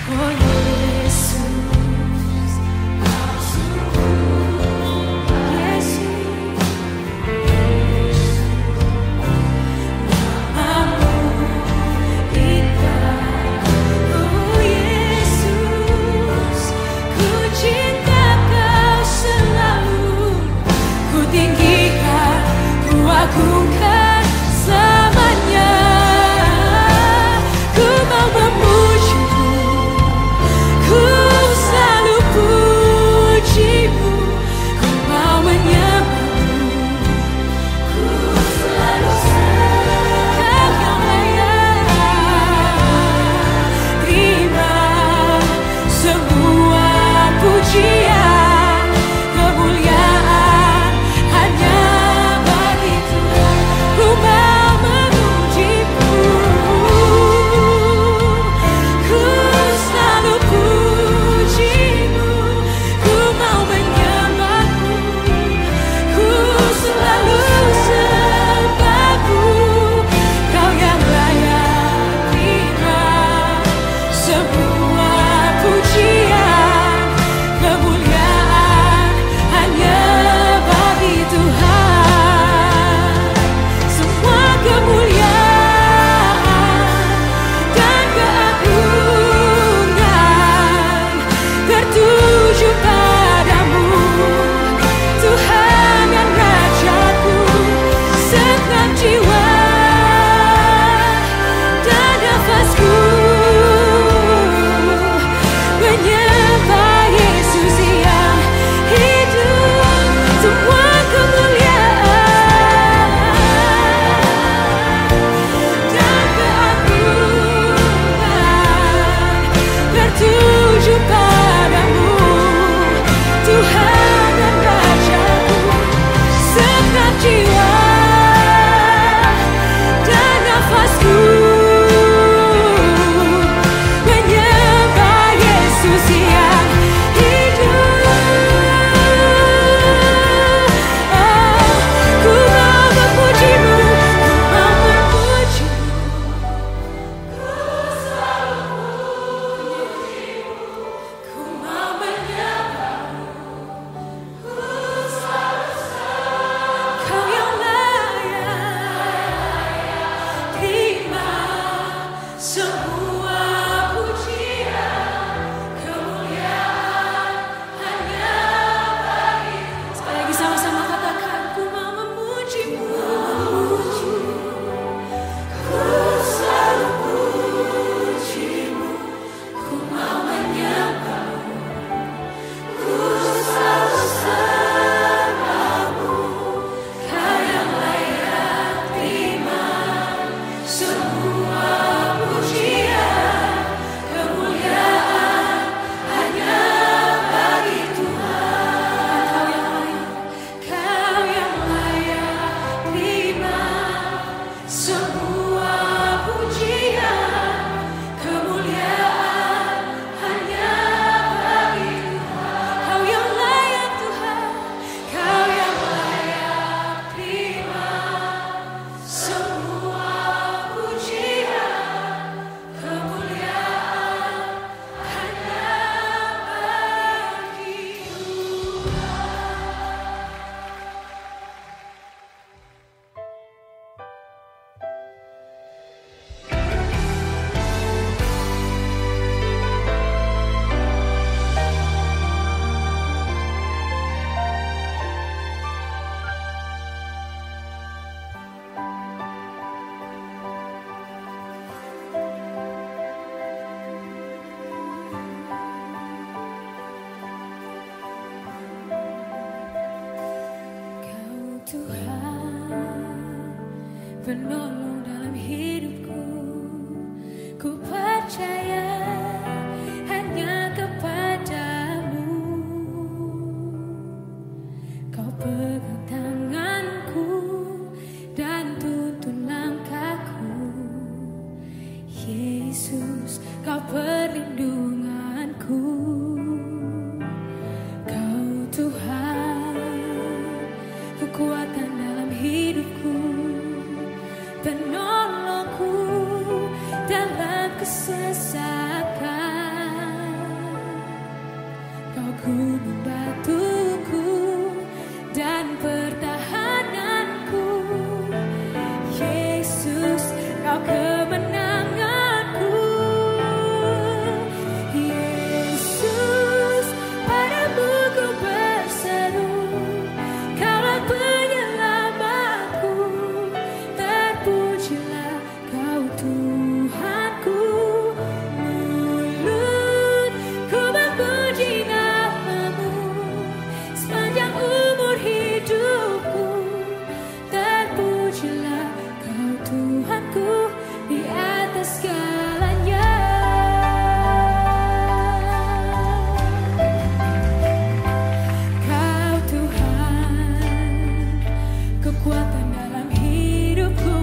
Oh Yesus, agungkan selamanya. Ku mau memuji-Mu, ku selalu puji-Mu, ku mau menyembah-Mu, ku selalu Kau yang layak terima semua pujian, kemuliaan hanya bagi Tuhan. Ku mau memuji-Mu, ku selalu puji-Mu, ku mau menyembah-Mu, ku selalu sembah-Mu. Kau yang layak terima semua pujian, kemuliaan hanya bagi Tuhan. Semua kemuliaan dan keagungan tertuju padamu, Tuhan dan Rajaku. Segenap jiwa dan nafasku menyembah Yesus yang hidup. Semua kemuliaan dan keagungan tertuju padamu, Tuhan dan Rajaku. Segenap jiwa dan nafasku menyembah Yesus yang hidup. Ku mau memuji-Mu, ku mau memuji-Mu, ku selalu puji-Mu, ku mau menyembah-Mu, ku selalu sembah. Kau yang layak terima semua pujian, kemuliaan hanya bagi Tuhan. Sekali lagi sama-sama katakan, ku mau memuji-Mu, ku selalu puji-Mu, ku mau menyembah-Mu, ku selalu sembah-Mu. Kau yang layak terima semua pujian, kemuliaan hanya bagi Tuhan. Kau yang layak terima semua pujian, kemuliaan hanya bagi Tuhan. Kau yang layak Tuhan, Kau yang layak terima semua pujian, kemuliaan hanya bagi Kau Tuhan, penolong dalam hidupku. Ku percaya hanya kepadamu. Kau pegang tanganku dan tuntun langkahku. Yesus, Kau perlindunganku. Kau Tuhan, kekuatan dalam hidupku, penolongku dalam kesesakan. membantuku dan pertahananku. Yesus, Kau kemenanganku. Yesus, padamu ku berseru, Kaulah penyelamatku. Terpujilah Kau Tuhanku. Mulutku memuji namamu sepanjang umur hidupku. Terpujilah Kau Tuhanku di atas segalanya. Kau Tuhan, kekuatan dalam hidupku,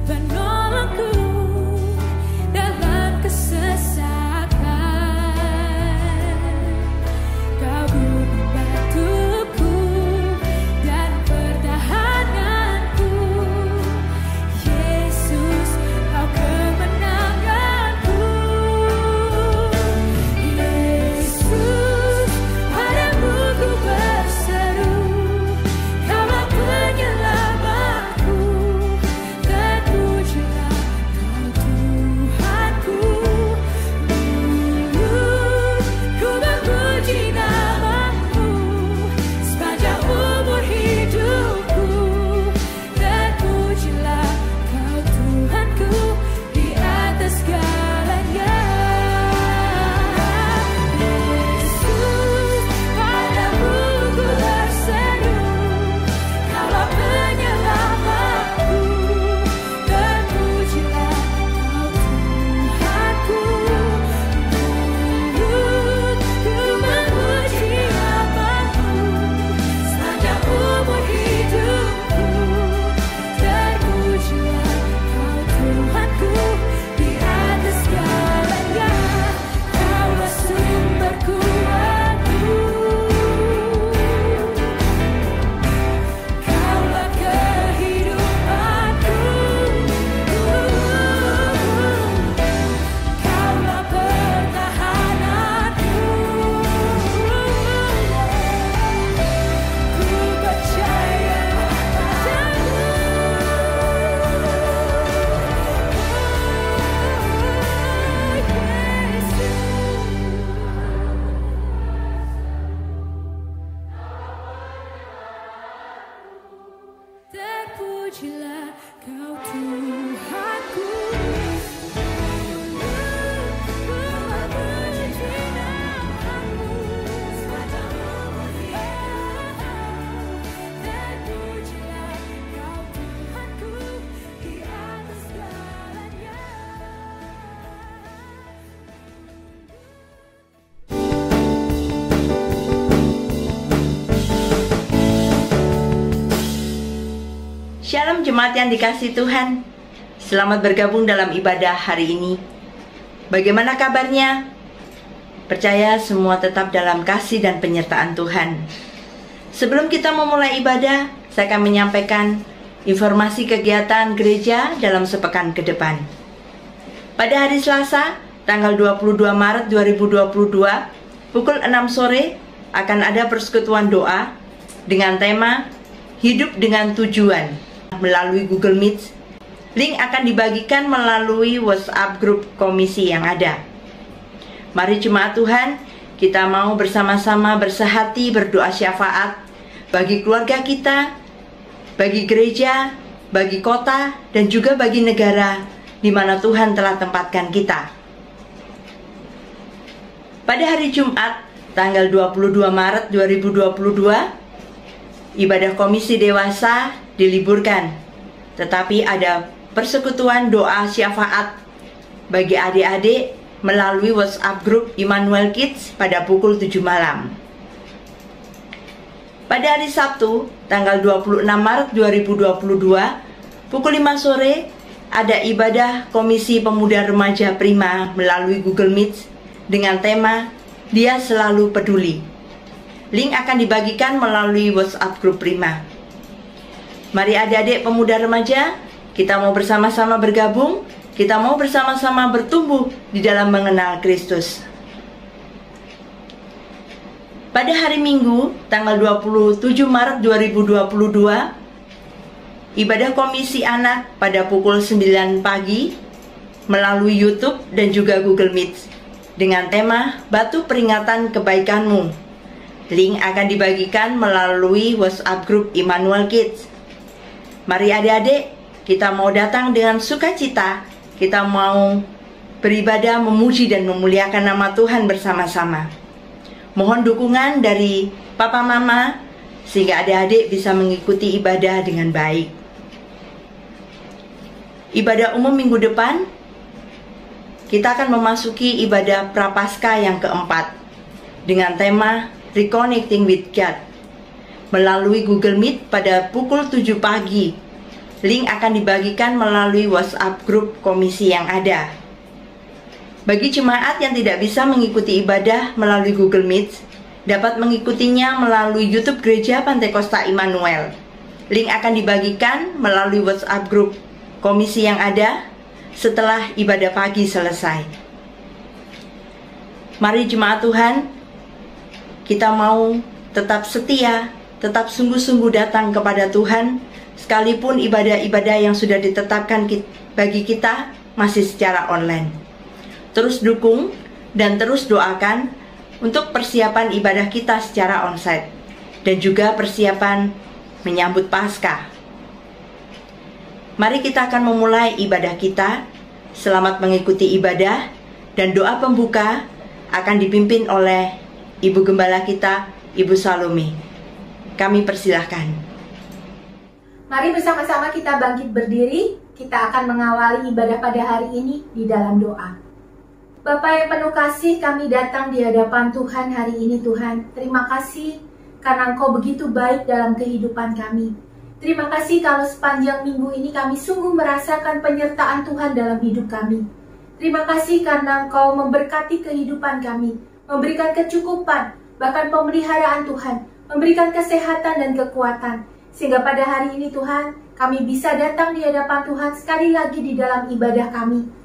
penolongku dalam kesesakan. Kau membantuku dan pertahananku. Yesus, Kau kemenanganku. Yesus, padamu ku berseru, Kaulah penyelamatku. Terpujilah Kau Tuhanku. Mulutku memuji namamu sepanjang umur hidupku. Terpujilah Kau Tuhanku di atas segalanya. Yesus, padamu ku berseru, Kaulah penyelamatku. Terpujilah Kau Tuhanku. Mulutku memuji namamu sepanjang umur hidupku. Terpujilah Kau Tuhanku di atas segalanya. Kaulah sumber kuatku, Kaulah kehidupanku, Kaulah pertahananku. Ku percaya padamu. Terpujilah Kau Tuhanku. Memuji namamu sepanjang umur hidupku. Terpujilah Kau Tuhanku di atas segalanya. Shalom jemaat yang dikasihi Tuhan. Selamat bergabung dalam ibadah hari ini. Bagaimana kabarnya? Percaya semua tetap dalam kasih dan penyertaan Tuhan. Sebelum kita memulai ibadah, saya akan menyampaikan informasi kegiatan gereja dalam sepekan ke depan. Pada hari Selasa, tanggal 22 Maret 2022, pukul 6 sore akan ada persekutuan doa dengan tema Hidup dengan Tujuan melalui Google Meet. Link akan dibagikan melalui WhatsApp grup komisi yang ada. Mari jemaat Tuhan, kita mau bersama-sama bersehati berdoa syafaat bagi keluarga kita, bagi gereja, bagi kota, dan juga bagi negara di mana Tuhan telah tempatkan kita. Pada hari Jumat, tanggal 22 Maret 2022, ibadah komisi dewasa diliburkan, tetapi ada persekutuan doa syafaat bagi adik-adik melalui WhatsApp grup Immanuel Kids pada pukul 7 malam. Pada hari Sabtu, tanggal 26 Maret 2022, pukul 5 sore, ada ibadah Komisi Pemuda Remaja Prima melalui Google Meet dengan tema Dia Selalu Peduli. Link akan dibagikan melalui WhatsApp grup Prima. Mari adik-adik pemuda remaja, kita mau bersama-sama bergabung, kita mau bersama-sama bertumbuh di dalam mengenal Kristus. Pada hari Minggu, tanggal 27 Maret 2022, ibadah Komisi Anak pada pukul 9 pagi melalui YouTube dan juga Google Meet dengan tema Batu Peringatan Kebaikanmu. Link akan dibagikan melalui WhatsApp grup Immanuel Kids. Mari adik-adik, kita mau datang dengan sukacita, kita mau beribadah, memuji dan memuliakan nama Tuhan bersama-sama. Mohon dukungan dari Papa Mama sehingga adik-adik bisa mengikuti ibadah dengan baik. Ibadah umum minggu depan, kita akan memasuki ibadah Prapaskah yang keempat dengan tema Reconnecting with God melalui Google Meet pada pukul 7 pagi. Link akan dibagikan melalui WhatsApp grup komisi yang ada. Bagi jemaat yang tidak bisa mengikuti ibadah melalui Google Meet, dapat mengikutinya melalui YouTube Gereja Pantai Kosta Immanuel. Link akan dibagikan melalui WhatsApp grup komisi yang ada setelah ibadah pagi selesai. Mari jemaat Tuhan, kita mau tetap setia, tetap sungguh-sungguh datang kepada Tuhan, sekalipun ibadah-ibadah yang sudah ditetapkan bagi kita masih secara online. Terus dukung dan terus doakan untuk persiapan ibadah kita secara onsite dan juga persiapan menyambut Paskah. Mari kita akan memulai ibadah kita. Selamat mengikuti ibadah dan doa pembuka akan dipimpin oleh Ibu Gembala kita, Ibu Salome. Kami persilahkan. Mari bersama-sama kita bangkit berdiri. Kita akan mengawali ibadah pada hari ini di dalam doa. Bapa yang penuh kasih, kami datang di hadapan Tuhan hari ini Tuhan. Terima kasih karena Engkau begitu baik dalam kehidupan kami. Terima kasih kalau sepanjang minggu ini kami sungguh merasakan penyertaan Tuhan dalam hidup kami. Terima kasih karena Engkau memberkati kehidupan kami, memberikan kecukupan, bahkan pemeliharaan Tuhan, memberikan kesehatan dan kekuatan. Sehingga pada hari ini Tuhan, kami bisa datang di hadapan Tuhan sekali lagi di dalam ibadah kami.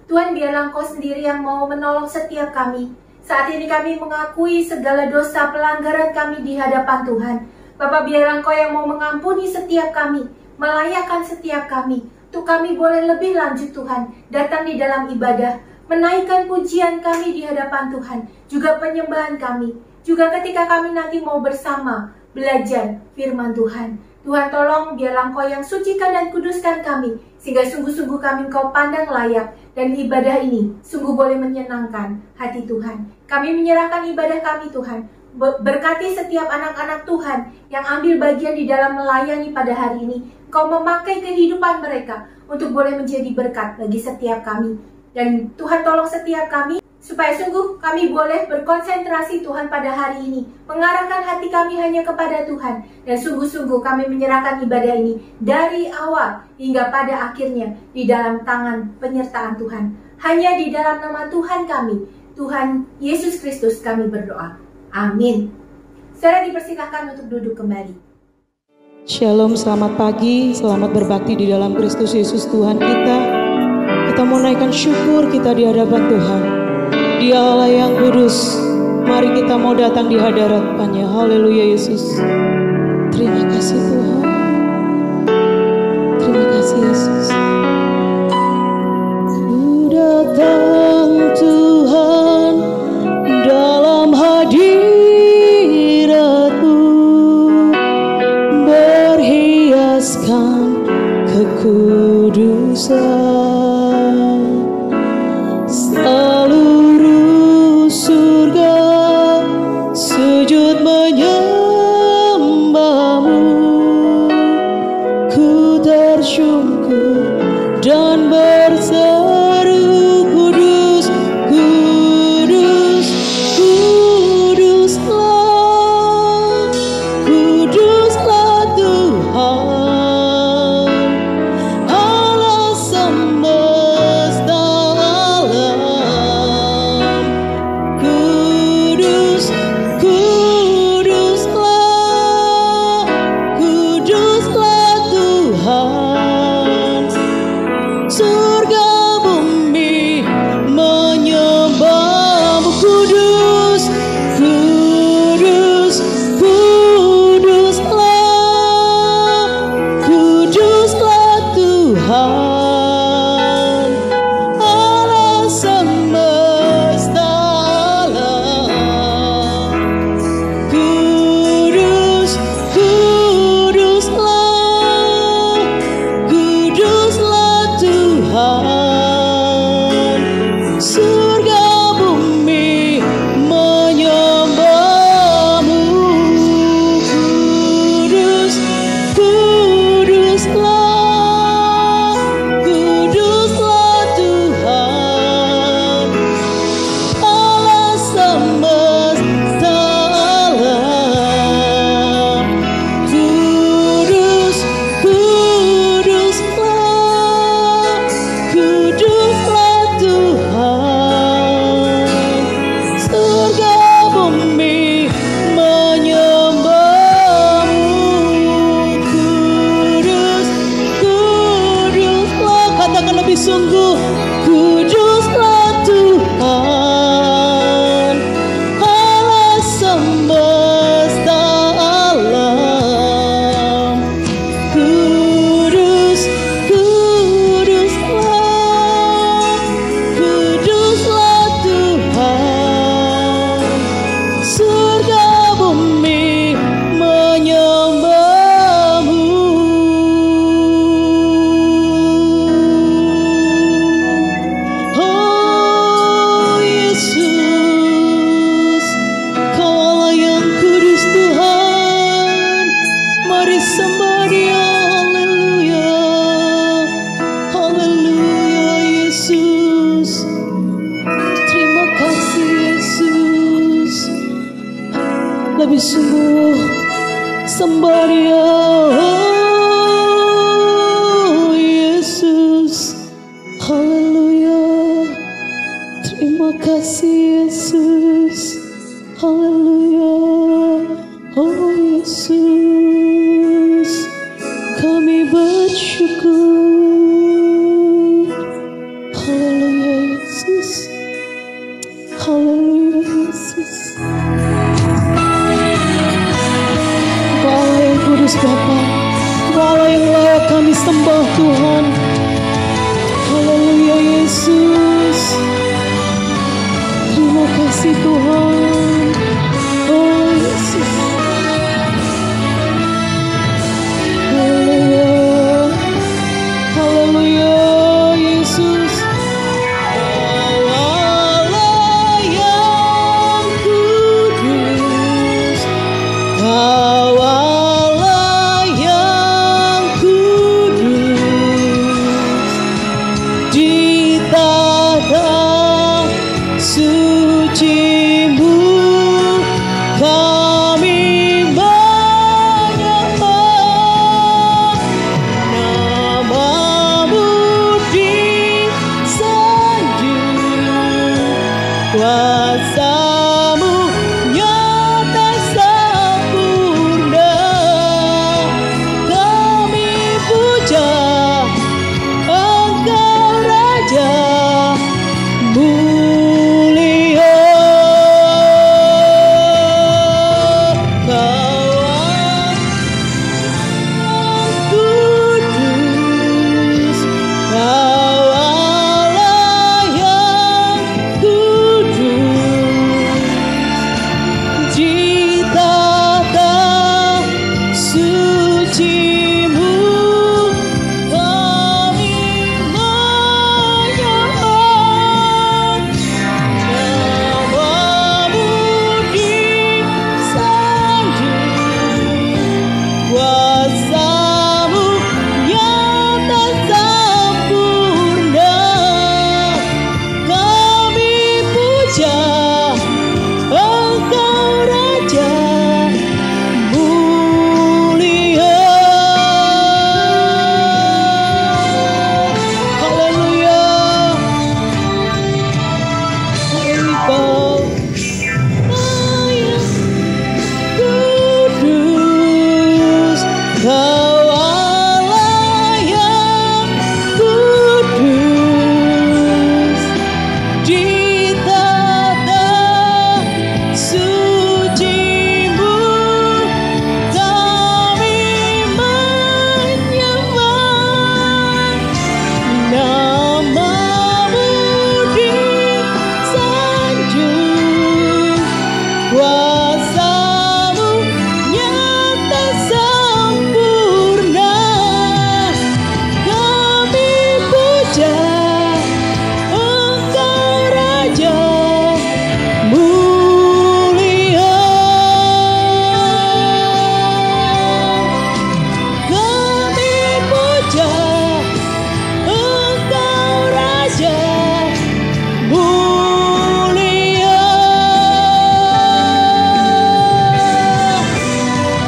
Tuhan, biarlah Engkau sendiri yang mau menolong setiap kami. Saat ini kami mengakui segala dosa pelanggaran kami di hadapan Tuhan. Bapak, biarlah Engkau yang mau mengampuni setiap kami, melayakkan setiap kami. Untuk kami boleh lebih lanjut Tuhan, datang di dalam ibadah, menaikkan pujian kami di hadapan Tuhan, juga penyembahan kami. Juga ketika kami nanti mau bersama, belajar firman Tuhan. Tuhan tolong biarlah Engkau yang sucikan dan kuduskan kami, sehingga sungguh-sungguh kami Engkau pandang layak, dan ibadah ini sungguh boleh menyenangkan hati Tuhan. Kami menyerahkan ibadah kami Tuhan. Berkati setiap anak-anak Tuhan yang ambil bagian di dalam melayani pada hari ini. Engkau memakai kehidupan mereka untuk boleh menjadi berkat bagi setiap kami. Dan Tuhan tolong setiap kami supaya sungguh kami boleh berkonsentrasi Tuhan pada hari ini, mengarahkan hati kami hanya kepada Tuhan, dan sungguh-sungguh kami menyerahkan ibadah ini dari awal hingga pada akhirnya di dalam tangan penyertaan Tuhan. Hanya di dalam nama Tuhan kami, Tuhan Yesus Kristus, kami berdoa. Amin. Saudara dipersilahkan untuk duduk kembali. Shalom, selamat pagi, selamat berbakti di dalam Kristus Yesus Tuhan kita. Kita mau naikkan syukur kita di hadapan Tuhan. Dia Allah yang kudus. Mari kita mau datang di hadapan-Nya. Haleluya Yesus. Terima kasih Tuhan. Terima kasih Yesus. Ku datang Tuhan dalam hadirat-Mu, berhiaskan kekudusan. Seluruh surga sujud menyembah-Mu. Ku tersungkur lebih sungguh sembah Dia. Oh Yesus, haleluya. Terima kasih Yesus, haleluya. Oh Yesus, kami bersyukur. Haleluya Yesus, haleluya Yesus. Engkau Allah yang kudus Bapa, Engkau Allah yang layak kami sembah Tuhan. Haleluya Yesus, terima kasih Tuhan. Oh Yesus, haleluya, haleluya Yesus. Kau Allah yang kudus, Kau Allah yang kudus, di tahta suci-Mu kami menyembah, nama-Mu disanjung, kuasa-Mu nyata sempurna, kami puja Engkau Raja mulia. Kau Allah kudus, Kau Allah yang kudus, di tahta suci-Mu kami menyembah, nama-Mu disanjung, kuasa-Mu nyata sempurna, kami puja Engkau Raja mulia. Haleluya, Engkau kudus, Kau Allah yang kudus, di tahta suci-Mu kami menyembah, nama-Mu disanjung, kuasa-Mu nyata sempurna, kami puja Engkau Raja mulia. Kami puja Engkau Raja mulia.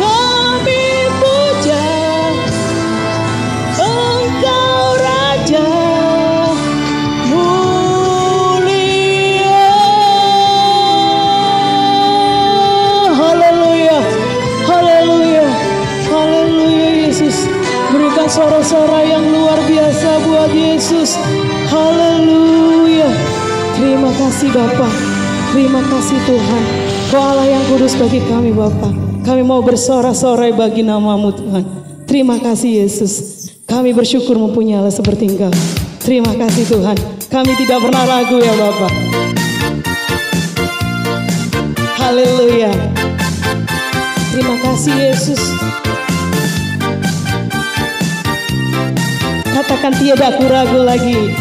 Kami puja Engkau Raja mulia. Haleluya, haleluya, haleluya Yesus. Berikan suara-suara yang luar biasa buat Yesus. Haleluya. Terima kasih Bapa, terima kasih Tuhan. Kau Allah yang kudus bagi kami Bapa. Kami mau bersorak-sorai bagi nama-Mu Tuhan. Terima kasih Yesus. Kami bersyukur mempunyai Allah seperti Engkau. Terima kasih Tuhan. Kami tidak pernah ragu ya Bapa. Haleluya. Terima kasih Yesus. Katakan tiada aku ragu lagi.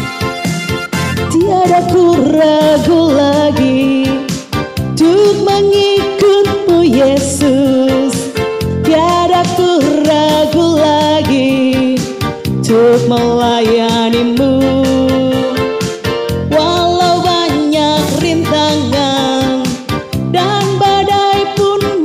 Tiada ku ragu lagi untuk mengikut-Mu Yesus. Tiada ku ragu lagi untuk melayani-Mu. Walau banyak rintangan dan badai pun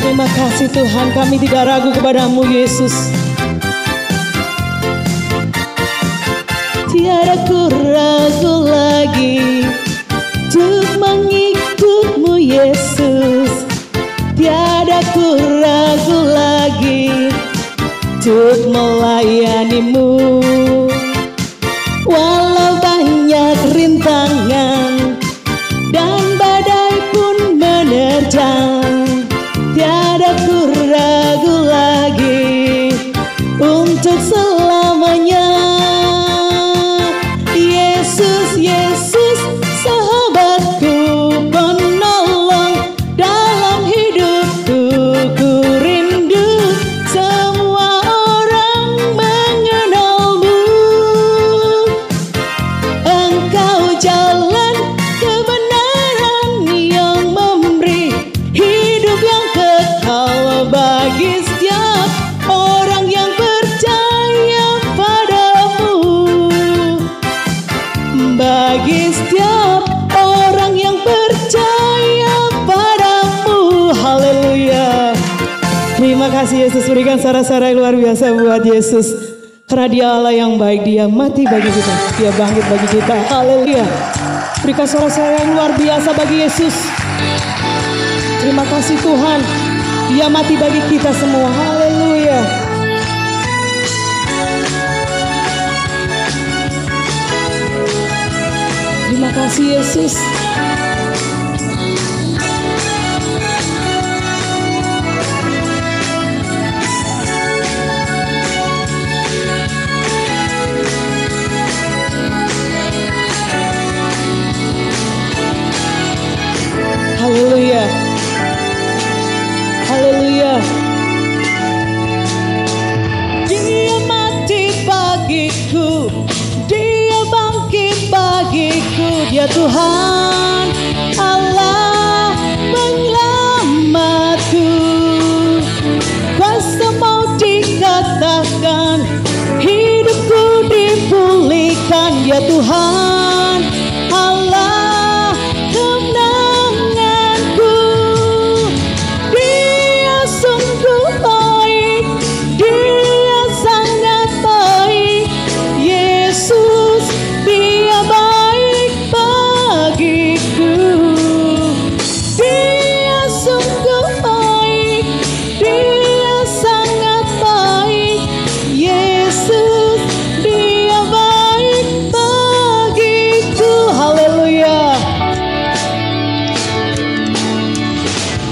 Terima kasih Tuhan, kami tidak ragu kepadamu Yesus. Tiada ku ragu lagi untuk mengikutmu Yesus. Tiada ku ragu lagi untuk melayanimu. Walau banyak rintangan dan badai pun menerjang, tiada ku ragu lagi untuk selamanya. Yesus, Yesus, sahabatku, penolong dalam hidupku. Ku rindu semua orang mengenalmu. Engkau jalan kebenaran yang memberi hidup yang kekal bagi setiap orang yang percaya padamu. Bagi setiap orang yang percaya padamu. Haleluya. Terima kasih Yesus, berikan sorak-sorai yang luar biasa buat Yesus. Karena dia Allah yang baik, dia mati bagi kita, dia bangkit bagi kita. Haleluya. Berikan sorak-sorai yang luar biasa bagi Yesus. Terima kasih Tuhan, dia mati bagi kita semua. Haleluya. Terima kasih Yesus. Haleluya. Haleluya. Dia mati bagiku, dia bangkit bagiku. Dia Tuhan Allah penyelamatku. Kuasa mau dikatakan, hidupku dipulihkan. Dia Tuhan Allah kemenanganku. Dia sungguh baik, dia sangat baik. Yesus, dia baik bagiku. Dia sungguh baik, dia sangat baik. Yesus, dia baik bagiku. Haleluya.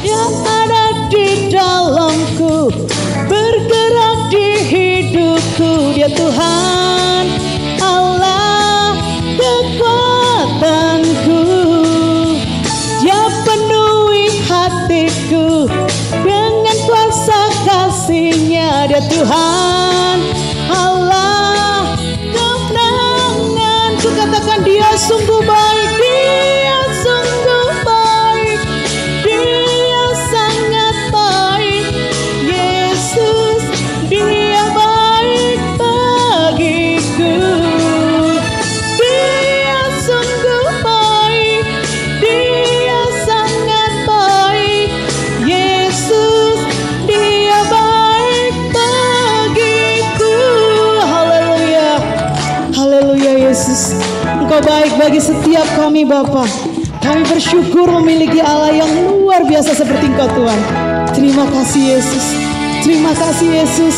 Yang ada di dalamku, bergerak di hidupku. Dia Tuhan Allah kekuatanku. Dia penuhi hatiku dengan kuasa kasih-Nya. Dia Tuhan Allah kemenanganku. Katakan dia sungguh baik, dia sungguh baik, dia sangat baik. Yesus, dia baik bagiku. Dia sungguh baik, dia sangat baik. Yesus, dia baik bagiku. Haleluya. Haleluya Yesus, Engkau baik bagi setiap kami Bapa. Kami bersyukur memiliki Allah yang luar biasa seperti Engkau Tuhan. Terima kasih Yesus. Terima kasih Yesus.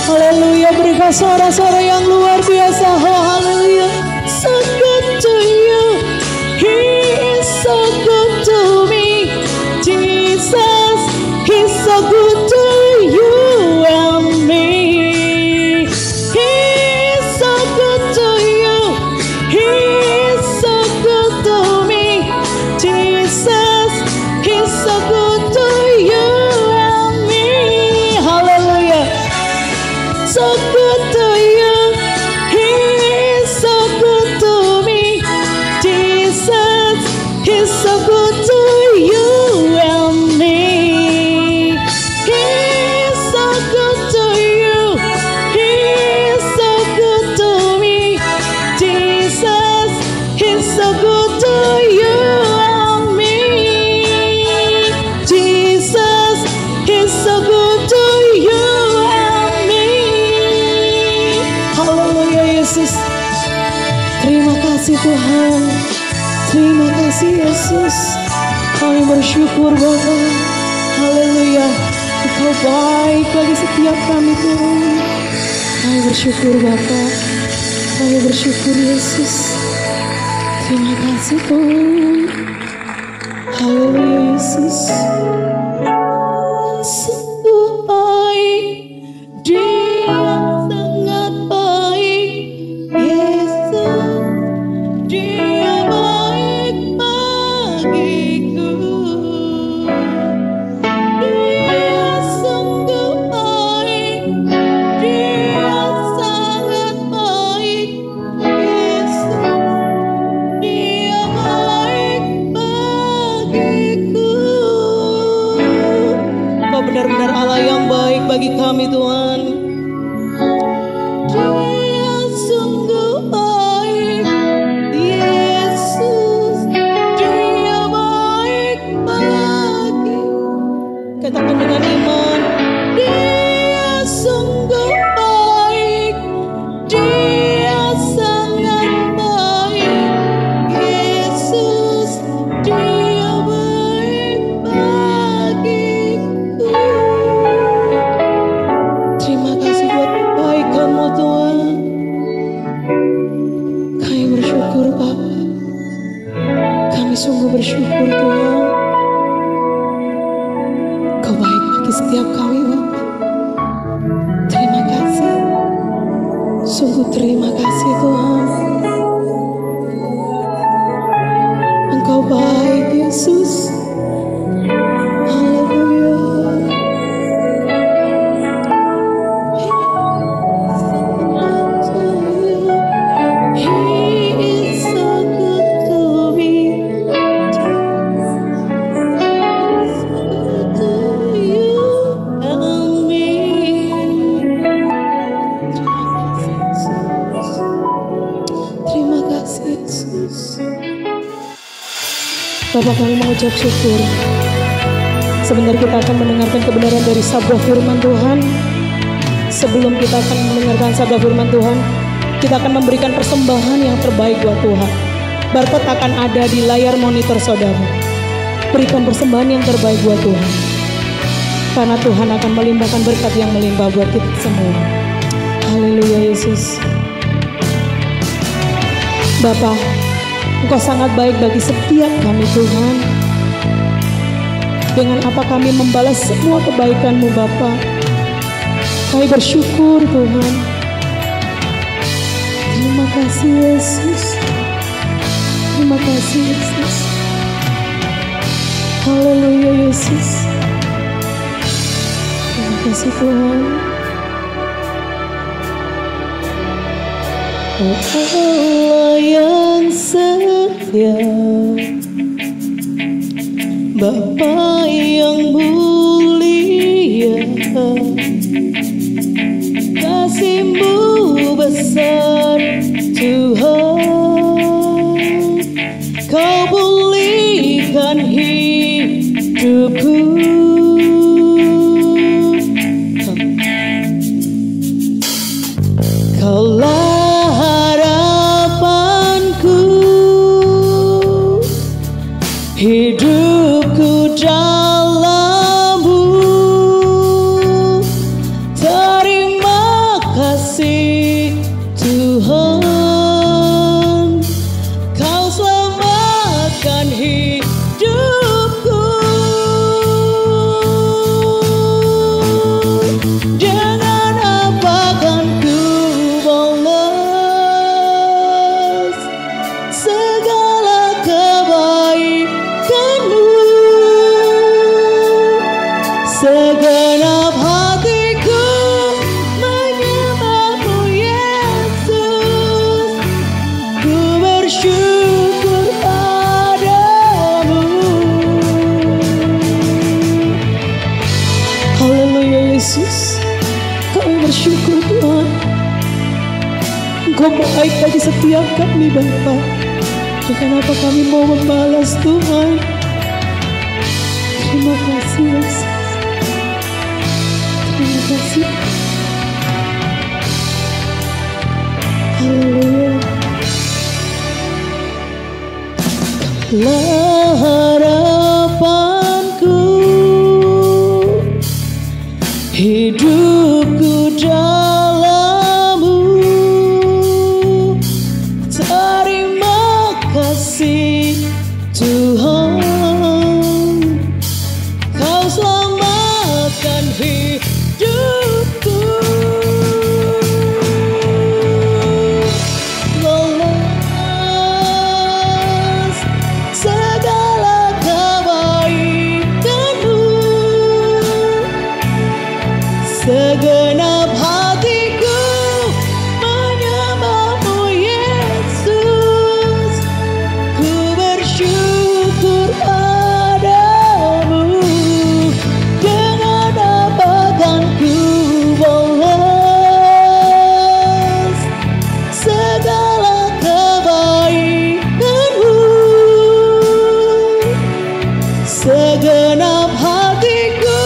Haleluya, berikan suara-suara yang luar biasa. Oh haleluya. So good to you, He is so good to me. Jesus, He's so good to you and me. He is so good to you, He is so good to me. Jesus, He's so good to you and me. Hallelujah. So good to you, He is so good to me. Jesus, He's so good to you and me. He Tuhan. Terima kasih Yesus. Kami bersyukur Bapa. Haleluya. Engkau baik bagi setiap kami Tuhan. Kami bersyukur Bapa. Kami bersyukur Yesus. Terima kasih Tuhan. Haleluya Yesus. Sungguh baik, Dia sangat baik. Yesus, Dia baik bagiku. Dia sungguh baik, Dia sangat baik. Yesus, Dia baik bagiku. Kau benar-benar Allah yang baik bagi kami Tuhan. Dia sungguh baik, Yesus, Dia baik bagi. Katakan dengan iman, Dia sungguh baik, Dia sangat baik. Yesus, Dia baik bagiku. Terima kasih buat kebaikan-Mu Tuhan. Kami bersyukur Bapa. Kami sungguh bersyukur Tuhan. Kau baik bagi setiap kami Bapa. Terima kasih. Sungguh terima kasih Tuhan. Engkau baik Yesus. Haleluya. He is so good to me. To you and me. Terima kasih Yesus. Bapak, kami mengucap syukur. Sebentar kita akan mendengarkan kebenaran dari sabda firman Tuhan. Sebelum kita akan mendengarkan sabda firman Tuhan, kita akan memberikan persembahan yang terbaik buat Tuhan. Barcode akan ada di layar monitor saudara. Berikan persembahan yang terbaik buat Tuhan. Karena Tuhan akan melimpahkan berkat yang melimpah buat kita semua. Haleluya Yesus. Bapa, Engkau sangat baik bagi setiap kami Tuhan. Dengan apa kami membalas semua kebaikan-Mu Bapa. Kami bersyukur Tuhan. Terima kasih Yesus. Terima kasih Yesus. Haleluya Yesus. Terima kasih Tuhan. Allah yang setia, Bapa yang mulia, kasih-Mu besar Tuhan. Kau pulihkan hidupku. Kaulah harapanku, hidupku dalam-Mu. Terima kasih Tuhan, Kau selamatkan hidupku. Dengan apa kan ku balas segala kebaikan-Mu? Segenap hatiku menyembah-Mu Yesus. Ku bersyukur padamu. Haleluya Yesus. Kami bersyukur Tuhan. Engkau baik bagi setiap kami Bapa. Dengan apa kami mau membalas Tuhan. Terima kasih Yesus. Terima kasih. Haleluya. hidupku dalam-Mu. Terima kasih Tuhan, Kau selamatkan hidupku. Lolos segala kebaikan-Mu, segenap hatiku menyembah-Mu Yesus. Ku bersyukur padamu, dengan apa kan ku balas segala kebaikan-Mu. Segenap hatiku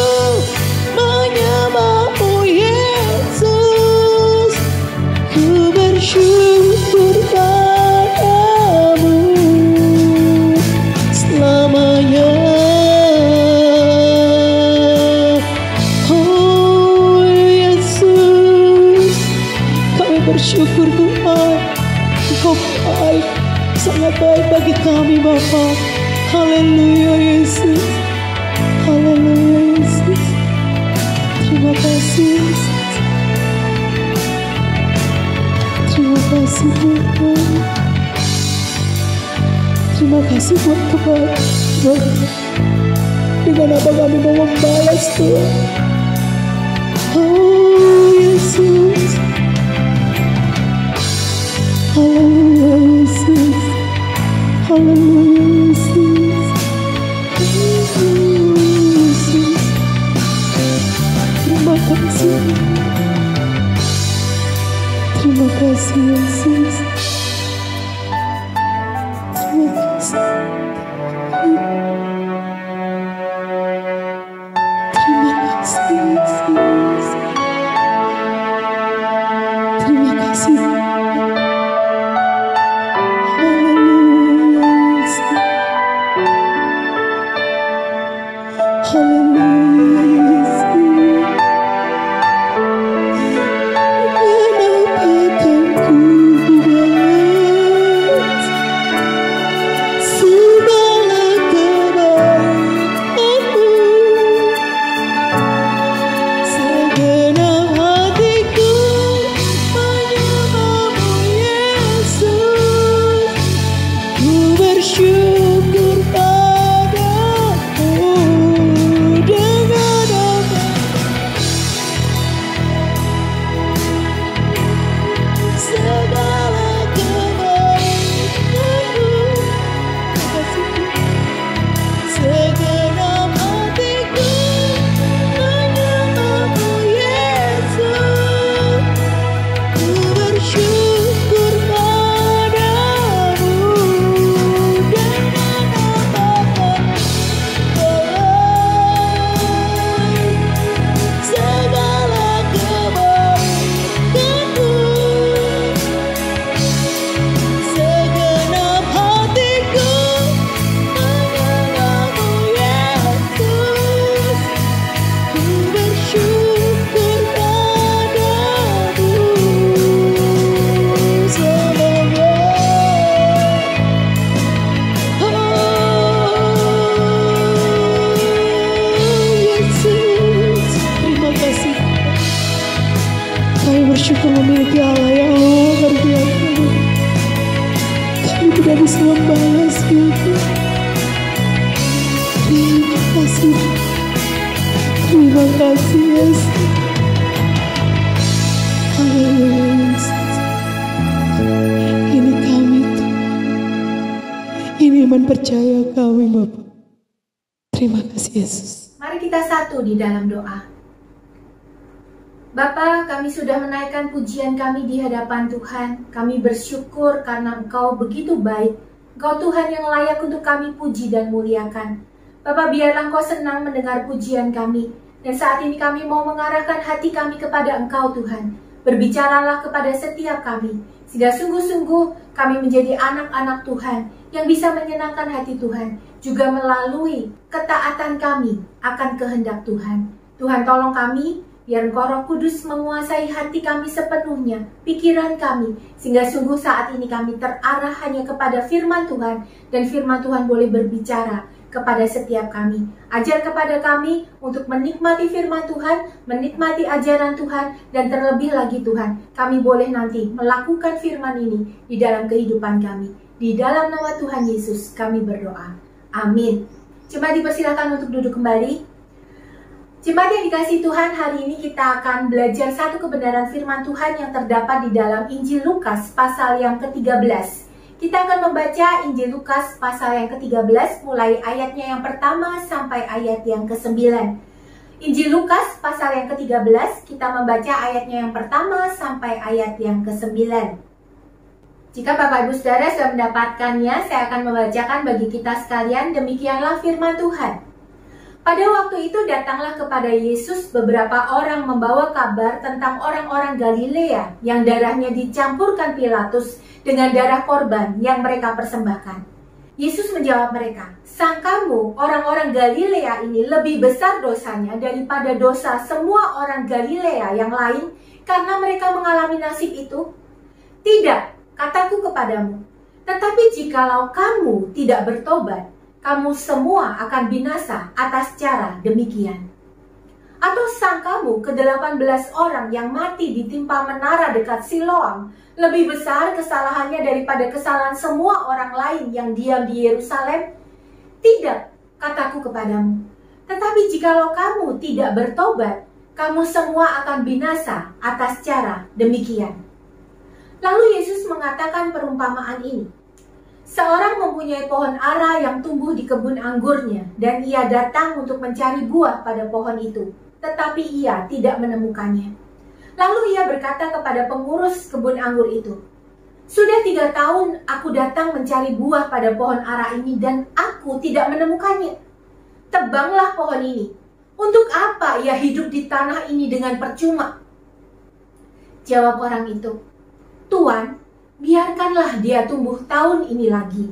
menyembah-Mu Yesus. Ku bersyukur padamu selamanya. Oh Yesus, kami bersyukur Tuhan, Engkau baik, sangat baik bagi kami Bapa. Haleluya Yesus, haleluya Yesus. Terima kasih Yesus, terima kasih Tuhan. Terima kasih buat kebaikan. Dengan apa kami mau membalas Tuhan. Oh Yesus, haleluya Yesus, haleluya Yesus, haleluya Yesus. Terima kasih, terima kasih Yesus, terima kasih, terima kasih Yesus, terima kasih. Haleluya Yesus, haleluya Yesus. Bersyukur padamu dengan apa segala kebaikan-Mu. Segenap hatiku menyembah-Mu Yesus. Ku bersyukur padamu dengan apapun segala kebaikan-Mu. Segenap hatiku menyembah-Mu Yesus. Ku bersyukur padamu selamanya. Yesus, terima kasih. Kami bersyukur memiliki Allah yang luar biasa. Kami tidak bisa membalas itu. Terima kasih, terima kasih Yesus. Haleluya Yesus. Ini kami Tuhan, ini iman percaya kami Bapak. Terima kasih Yesus. Mari kita satu di dalam doa. Bapa, kami sudah menaikkan pujian kami di hadapan Tuhan. Kami bersyukur karena Engkau begitu baik. Engkau Tuhan yang layak untuk kami puji dan muliakan. Bapa, biarlah Engkau senang mendengar pujian kami. Dan saat ini kami mau mengarahkan hati kami kepada Engkau Tuhan. Berbicaralah kepada setiap kami. Sehingga sungguh-sungguh kami menjadi anak-anak Tuhan yang bisa menyenangkan hati Tuhan. Juga melalui ketaatan kami akan kehendak Tuhan. Tuhan tolong kami, Biar Engkau Roh Kudus menguasai hati kami sepenuhnya, pikiran kami, sehingga sungguh saat ini kami terarah hanya kepada firman Tuhan, dan firman Tuhan boleh berbicara kepada setiap kami. Ajar kepada kami untuk menikmati firman Tuhan, menikmati ajaran Tuhan, dan terlebih lagi Tuhan, kami boleh nanti melakukan firman ini di dalam kehidupan kami. Di dalam nama Tuhan Yesus kami berdoa. Amin. Jemaat dipersilakan untuk duduk kembali. Jemaat yang dikasihi Tuhan, hari ini kita akan belajar satu kebenaran firman Tuhan yang terdapat di dalam Injil Lukas pasal yang ke-13. Kita akan membaca Injil Lukas pasal yang ke-13 mulai ayatnya yang pertama sampai ayat yang ke-9. Injil Lukas pasal yang ke-13, kita membaca ayatnya yang pertama sampai ayat yang ke-9. Jika Bapak Ibu Saudara sudah mendapatkannya, saya akan membacakan bagi kita sekalian. Demikianlah firman Tuhan. Pada waktu itu datanglah kepada Yesus beberapa orang membawa kabar tentang orang-orang Galilea yang darahnya dicampurkan Pilatus dengan darah korban yang mereka persembahkan. Yesus menjawab mereka, "Sangkamu orang-orang Galilea ini lebih besar dosanya daripada dosa semua orang Galilea yang lain karena mereka mengalami nasib itu? Tidak, kataku kepadamu, tetapi jikalau kamu tidak bertobat, kamu semua akan binasa atas cara demikian. Atau sangkamu ke-18 orang yang mati ditimpa menara dekat Siloam lebih besar kesalahannya daripada kesalahan semua orang lain yang diam di Yerusalem? Tidak, kataku kepadamu. Tetapi jikalau kamu tidak bertobat, kamu semua akan binasa atas cara demikian." Lalu Yesus mengatakan perumpamaan ini. Seorang mempunyai pohon ara yang tumbuh di kebun anggurnya, dan ia datang untuk mencari buah pada pohon itu, tetapi ia tidak menemukannya. Lalu ia berkata kepada pengurus kebun anggur itu, "Sudah 3 tahun aku datang mencari buah pada pohon ara ini, dan aku tidak menemukannya. Tebanglah pohon ini. Untuk apa ia hidup di tanah ini dengan percuma?" Jawab orang itu, "Tuan, biarkanlah dia tumbuh tahun ini lagi.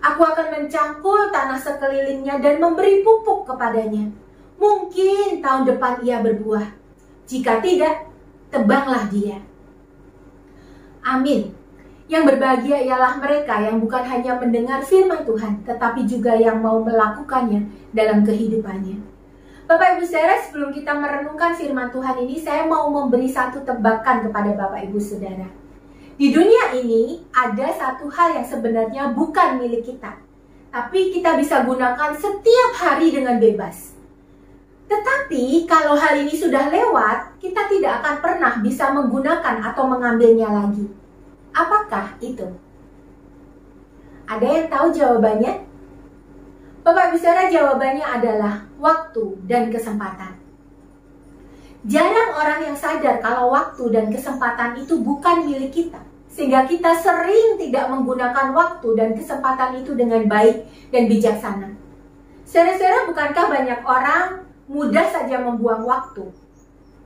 Aku akan mencangkul tanah sekelilingnya dan memberi pupuk kepadanya. Mungkin tahun depan ia berbuah. Jika tidak, tebanglah dia." Amin. Yang berbahagia ialah mereka yang bukan hanya mendengar firman Tuhan, tetapi juga yang mau melakukannya dalam kehidupannya. Bapak Ibu Saudara, sebelum kita merenungkan firman Tuhan ini, saya mau memberi satu tebakan kepada Bapak Ibu Saudara. Di dunia ini ada satu hal yang sebenarnya bukan milik kita, tapi kita bisa gunakan setiap hari dengan bebas. Tetapi kalau hal ini sudah lewat, kita tidak akan pernah bisa menggunakan atau mengambilnya lagi. Apakah itu? Ada yang tahu jawabannya? Bapak Ibu Saudara, jawabannya adalah waktu dan kesempatan. Jarang orang yang sadar kalau waktu dan kesempatan itu bukan milik kita, sehingga kita sering tidak menggunakan waktu dan kesempatan itu dengan baik dan bijaksana. Saudara-saudara, bukankah banyak orang mudah saja membuang waktu?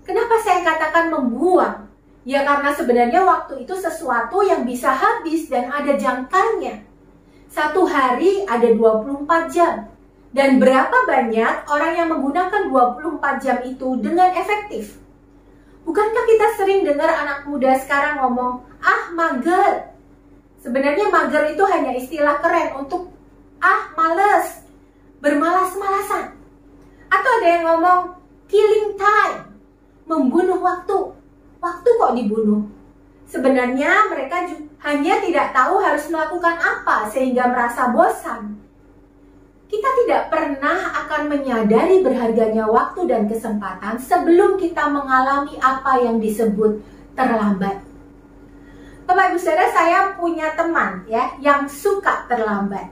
Kenapa saya katakan membuang? Ya karena sebenarnya waktu itu sesuatu yang bisa habis dan ada jangkanya. Satu hari ada 24 jam. Dan berapa banyak orang yang menggunakan 24 jam itu dengan efektif? Bukankah kita sering dengar anak muda sekarang ngomong, "Ah, mager." Sebenarnya mager itu hanya istilah keren untuk males, bermalas-malasan. Atau ada yang ngomong killing time, membunuh waktu. Waktu kok dibunuh? Sebenarnya mereka hanya tidak tahu harus melakukan apa sehingga merasa bosan. Kita tidak pernah akan menyadari berharganya waktu dan kesempatan sebelum kita mengalami apa yang disebut terlambat. Bapak Ibu Saudara, saya punya teman yang suka terlambat.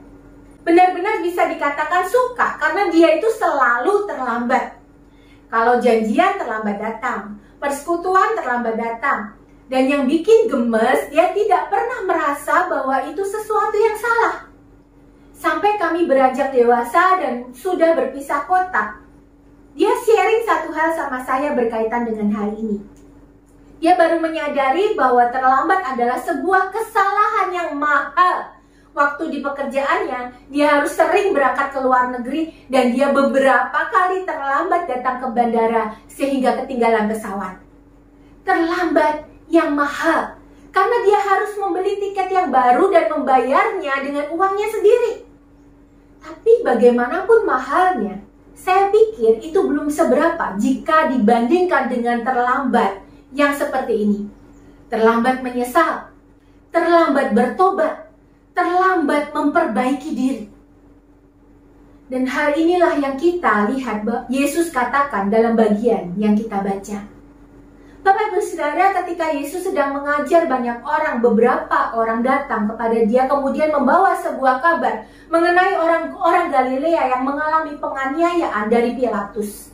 Benar-benar bisa dikatakan suka karena dia itu selalu terlambat. Kalau janjian terlambat datang, persekutuan terlambat datang. Dan yang bikin gemes, dia tidak pernah merasa bahwa itu sesuatu yang salah. Sampai kami beranjak dewasa dan sudah berpisah kota, dia sharing satu hal sama saya berkaitan dengan hal ini. Dia baru menyadari bahwa terlambat adalah sebuah kesalahan yang mahal Waktu di pekerjaannya, dia harus sering berangkat ke luar negeri dan dia beberapa kali terlambat datang ke bandara sehingga ketinggalan pesawat. Terlambat yang mahal karena dia harus membeli tiket yang baru dan membayarnya dengan uangnya sendiri. Tapi bagaimanapun mahalnya, saya pikir itu belum seberapa jika dibandingkan dengan terlambat yang seperti ini. Terlambat menyesal, terlambat bertobat, terlambat memperbaiki diri. Dan hal inilah yang kita lihat Yesus katakan dalam bagian yang kita baca. Bapak Ibu Saudara, ketika Yesus sedang mengajar banyak orang, beberapa orang datang kepada dia kemudian membawa sebuah kabar mengenai orang-orang Galilea yang mengalami penganiayaan dari Pilatus.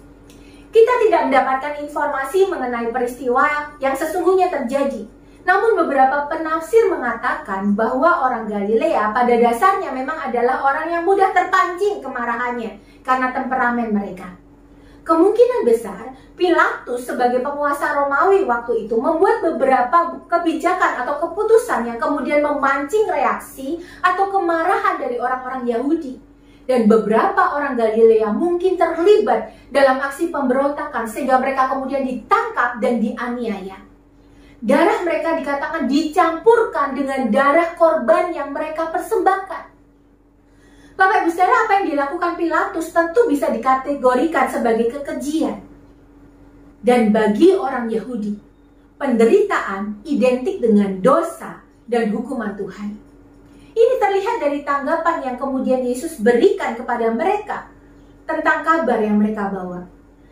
Kita tidak mendapatkan informasi mengenai peristiwa yang sesungguhnya terjadi. Namun beberapa penafsir mengatakan bahwa orang Galilea pada dasarnya memang adalah orang yang mudah terpancing kemarahannya karena temperamen mereka. Kemungkinan besar Pilatus sebagai penguasa Romawi waktu itu membuat beberapa kebijakan atau keputusan yang kemudian memancing reaksi atau kemarahan dari orang-orang Yahudi. Dan beberapa orang Galilea mungkin terlibat dalam aksi pemberontakan sehingga mereka kemudian ditangkap dan dianiaya. Darah mereka dikatakan dicampurkan dengan darah korban yang mereka persembahkan. Bapak Ibu Saudara, apa yang dilakukan Pilatus tentu bisa dikategorikan sebagai kekejian. Dan bagi orang Yahudi, penderitaan identik dengan dosa dan hukuman Tuhan. Ini terlihat dari tanggapan yang kemudian Yesus berikan kepada mereka tentang kabar yang mereka bawa.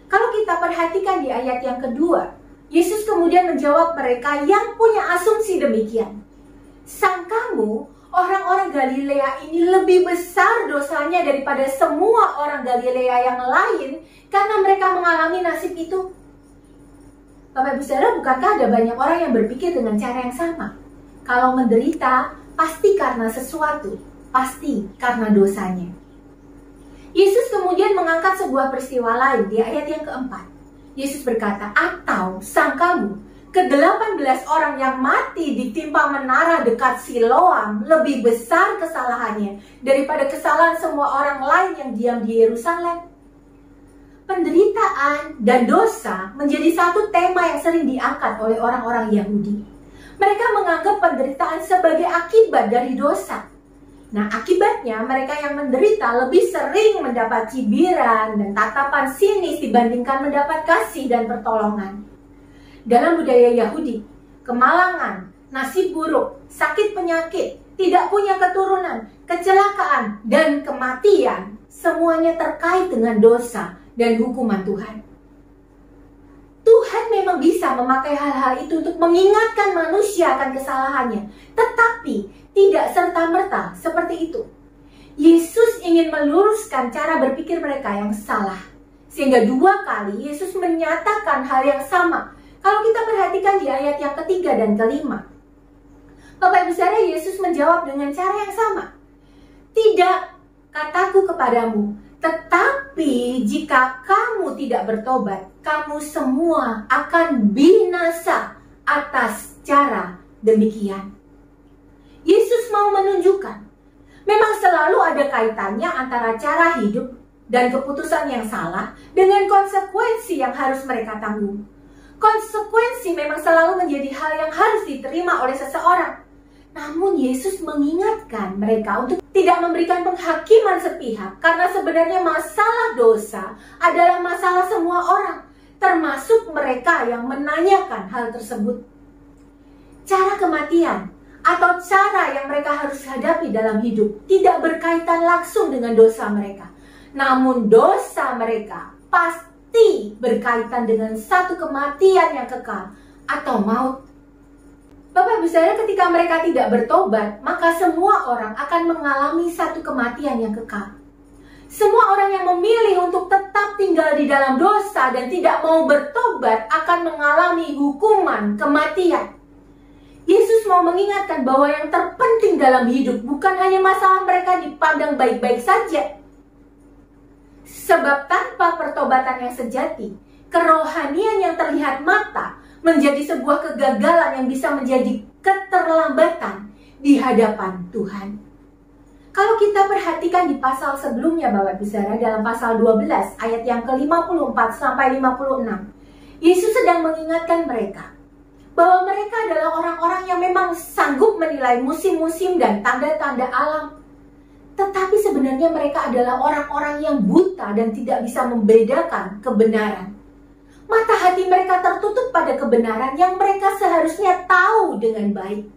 Kalau kita perhatikan di ayat yang kedua, Yesus kemudian menjawab mereka yang punya asumsi demikian. Sangkamu orang-orang Galilea ini lebih besar dosanya daripada semua orang Galilea yang lain karena mereka mengalami nasib itu? Bapak Ibu Saudara, bukankah ada banyak orang yang berpikir dengan cara yang sama? Kalau menderita, pasti karena sesuatu, pasti karena dosanya. Yesus kemudian mengangkat sebuah peristiwa lain di ayat yang keempat. Yesus berkata, atau sangkamu ke-18 orang yang mati ditimpa menara dekat Siloam lebih besar kesalahannya daripada kesalahan semua orang lain yang diam di Yerusalem? Penderitaan dan dosa menjadi satu tema yang sering diangkat oleh orang-orang Yahudi. Mereka menganggap penderitaan sebagai akibat dari dosa. Nah, akibatnya mereka yang menderita lebih sering mendapat cibiran dan tatapan sinis dibandingkan mendapat kasih dan pertolongan. Dalam budaya Yahudi, kemalangan, nasib buruk, sakit penyakit, tidak punya keturunan, kecelakaan, dan kematian semuanya terkait dengan dosa dan hukuman Tuhan. Tuhan memang bisa memakai hal-hal itu untuk mengingatkan manusia akan kesalahannya, tetapi tidak serta-merta seperti itu. Yesus ingin meluruskan cara berpikir mereka yang salah, sehingga 2 kali Yesus menyatakan hal yang sama. Kalau kita perhatikan di ayat yang ketiga dan kelima, Bapak Ibu Saudara, Yesus menjawab dengan cara yang sama. Tidak, kataku kepadamu, tetapi jika kamu tidak bertobat, kamu semua akan binasa atas cara demikian. Yesus mau menunjukkan, memang selalu ada kaitannya antara cara hidup dan keputusan yang salah dengan konsekuensi yang harus mereka tanggung. Konsekuensi memang selalu menjadi hal yang harus diterima oleh seseorang. Namun Yesus mengingatkan mereka untuk tidak memberikan penghakiman sepihak, karena sebenarnya masalah dosa adalah masalah semua orang, termasuk mereka yang menanyakan hal tersebut. Cara kematian atau cara yang mereka harus hadapi dalam hidup tidak berkaitan langsung dengan dosa mereka. Namun dosa mereka pasti berkaitan dengan satu kematian yang kekal atau maut. Bapak Ibu Saudara, ketika mereka tidak bertobat, maka semua orang akan mengalami satu kematian yang kekal. Semua orang yang memilih untuk tetap tinggal di dalam dosa dan tidak mau bertobat akan mengalami hukuman kematian. Yesus mau mengingatkan bahwa yang terpenting dalam hidup bukan hanya masalah mereka dipandang baik-baik saja. Sebab tanpa pertobatan yang sejati, kerohanian yang terlihat mata menjadi sebuah kegagalan yang bisa menjadi keterlambatan di hadapan Tuhan. Kalau kita perhatikan di pasal sebelumnya Bapak Ibu Saudara, dalam pasal 12 ayat yang ke-54 sampai 56, Yesus sedang mengingatkan mereka bahwa mereka adalah orang-orang yang memang sanggup menilai musim-musim dan tanda-tanda alam. Tetapi sebenarnya mereka adalah orang-orang yang buta dan tidak bisa membedakan kebenaran. Mata hati mereka tertutup pada kebenaran yang mereka seharusnya tahu dengan baik.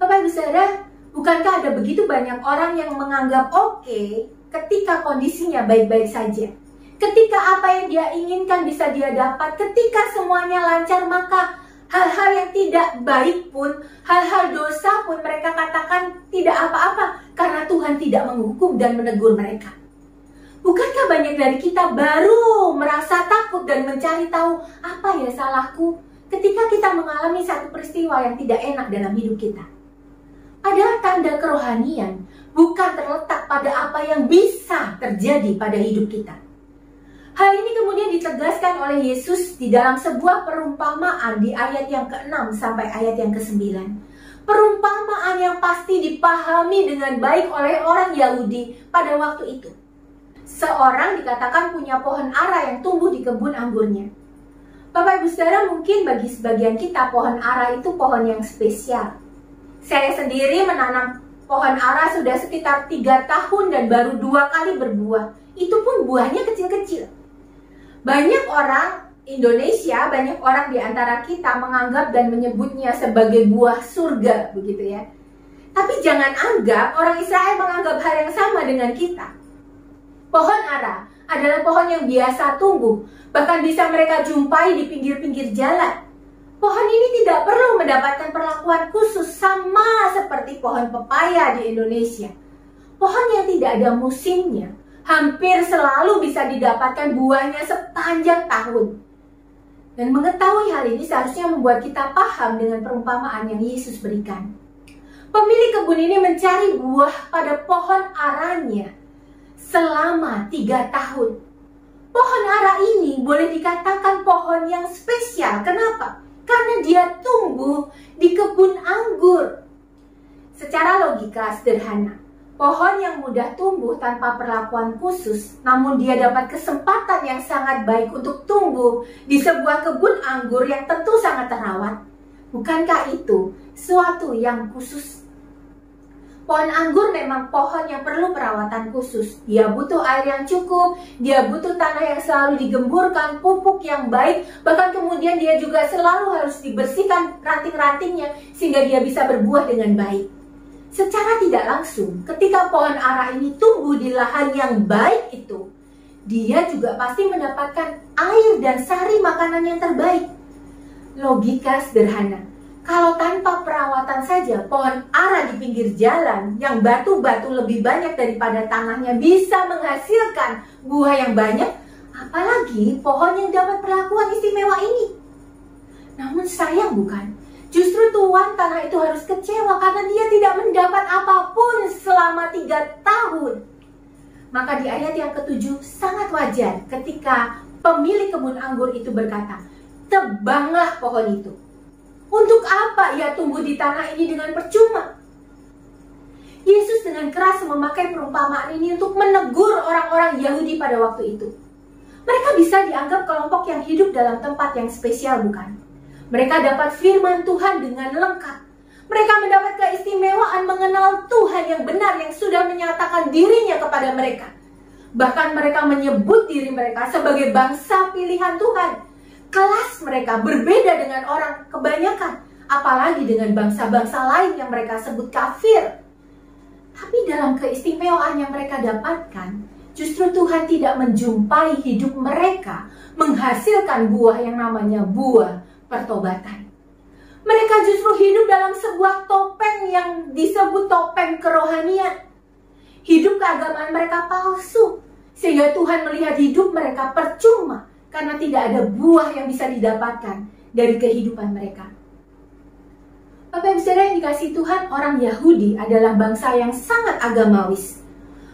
Bapak Ibu Saudara, bukankah ada begitu banyak orang yang menganggap oke ketika kondisinya baik-baik saja? Ketika apa yang dia inginkan bisa dia dapat, ketika semuanya lancar, maka hal-hal yang tidak baik pun, hal-hal dosa pun mereka katakan tidak apa-apa karena Tuhan tidak menghukum dan menegur mereka. Bukankah banyak dari kita baru merasa takut dan mencari tahu apa ya salahku ketika kita mengalami satu peristiwa yang tidak enak dalam hidup kita? Padahal tanda kerohanian bukan terletak pada apa yang bisa terjadi pada hidup kita. Hal ini kemudian ditegaskan oleh Yesus di dalam sebuah perumpamaan di ayat yang ke-6 sampai ayat yang ke-9. Perumpamaan yang pasti dipahami dengan baik oleh orang Yahudi pada waktu itu. Seorang dikatakan punya pohon ara yang tumbuh di kebun anggurnya. Bapak Ibu Saudara, mungkin bagi sebagian kita pohon ara itu pohon yang spesial. Saya sendiri menanam pohon ara sudah sekitar 3 tahun dan baru 2 kali berbuah. Itu pun buahnya kecil-kecil. Banyak orang Indonesia, banyak orang di antara kita menganggap dan menyebutnya sebagai buah surga, begitu ya. Tapi jangan anggap orang Israel menganggap hal yang sama dengan kita. Pohon ara adalah pohon yang biasa tumbuh, bahkan bisa mereka jumpai di pinggir-pinggir jalan. Pohon ini tidak perlu mendapatkan perlakuan khusus sama seperti pohon pepaya di Indonesia. Pohon yang tidak ada musimnya, hampir selalu bisa didapatkan buahnya sepanjang tahun. Dan mengetahui hal ini seharusnya membuat kita paham dengan perumpamaan yang Yesus berikan. Pemilik kebun ini mencari buah pada pohon aranya selama 3 tahun. Pohon ara ini boleh dikatakan pohon yang spesial. Kenapa? Karena dia tumbuh di kebun anggur. Secara logika sederhana, pohon yang mudah tumbuh tanpa perlakuan khusus, namun dia dapat kesempatan yang sangat baik untuk tumbuh di sebuah kebun anggur yang tentu sangat terawat. Bukankah itu suatu yang khusus? Pohon anggur memang pohon yang perlu perawatan khusus. Dia butuh air yang cukup, dia butuh tanah yang selalu digemburkan, pupuk yang baik, bahkan kemudian dia juga selalu harus dibersihkan ranting-rantingnya sehingga dia bisa berbuah dengan baik. Secara tidak langsung, ketika pohon ara ini tumbuh di lahan yang baik itu, dia juga pasti mendapatkan air dan sari makanan yang terbaik. Logika sederhana. Kalau tanpa perawatan saja, pohon ara di pinggir jalan yang batu-batu lebih banyak daripada tanahnya bisa menghasilkan buah yang banyak, apalagi pohon yang dapat perlakuan istimewa ini. Namun sayang bukan? Justru tuan tanah itu harus kecewa karena dia tidak mendapat apapun selama 3 tahun. Maka di ayat yang ke-7 sangat wajar ketika pemilik kebun anggur itu berkata, "Tebanglah pohon itu. Untuk apa ia tumbuh di tanah ini dengan percuma?" Yesus dengan keras memakai perumpamaan ini untuk menegur orang-orang Yahudi pada waktu itu. Mereka bisa dianggap kelompok yang hidup dalam tempat yang spesial, bukan? Mereka dapat firman Tuhan dengan lengkap. Mereka mendapat keistimewaan mengenal Tuhan yang benar yang sudah menyatakan dirinya kepada mereka. Bahkan mereka menyebut diri mereka sebagai bangsa pilihan Tuhan. Kelas mereka berbeda dengan orang kebanyakan, apalagi dengan bangsa-bangsa lain yang mereka sebut kafir. Tapi dalam keistimewaan yang mereka dapatkan, justru Tuhan tidak menjumpai hidup mereka menghasilkan buah yang namanya buah pertobatan. Mereka justru hidup dalam sebuah topeng yang disebut topeng kerohanian. Hidup keagamaan mereka palsu, sehingga Tuhan melihat hidup mereka percuma karena tidak ada buah yang bisa didapatkan dari kehidupan mereka. Bapak Ibu Saudara yang dikasihi Tuhan, orang Yahudi adalah bangsa yang sangat agamawis.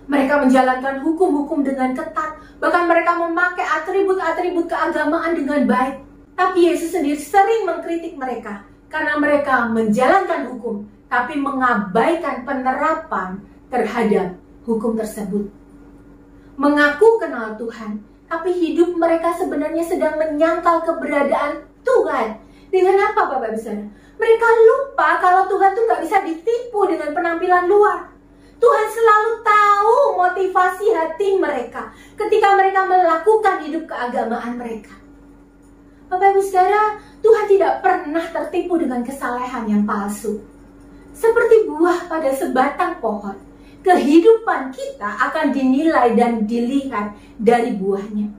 Mereka menjalankan hukum-hukum dengan ketat, bahkan mereka memakai atribut-atribut keagamaan dengan baik. Tapi Yesus sendiri sering mengkritik mereka karena mereka menjalankan hukum, tapi mengabaikan penerapan terhadap hukum tersebut. Mengaku kenal Tuhan, tapi hidup mereka sebenarnya sedang menyangkal keberadaan Tuhan. Dengan apa Bapak Ibu Saudara? Mereka lupa kalau Tuhan tuh gak bisa ditipu dengan penampilan luar. Tuhan selalu tahu motivasi hati mereka ketika mereka melakukan hidup keagamaan mereka. Bapak Ibu Saudara, Tuhan tidak pernah tertipu dengan kesalehan yang palsu. Seperti buah pada sebatang pohon, kehidupan kita akan dinilai dan dilihat dari buahnya.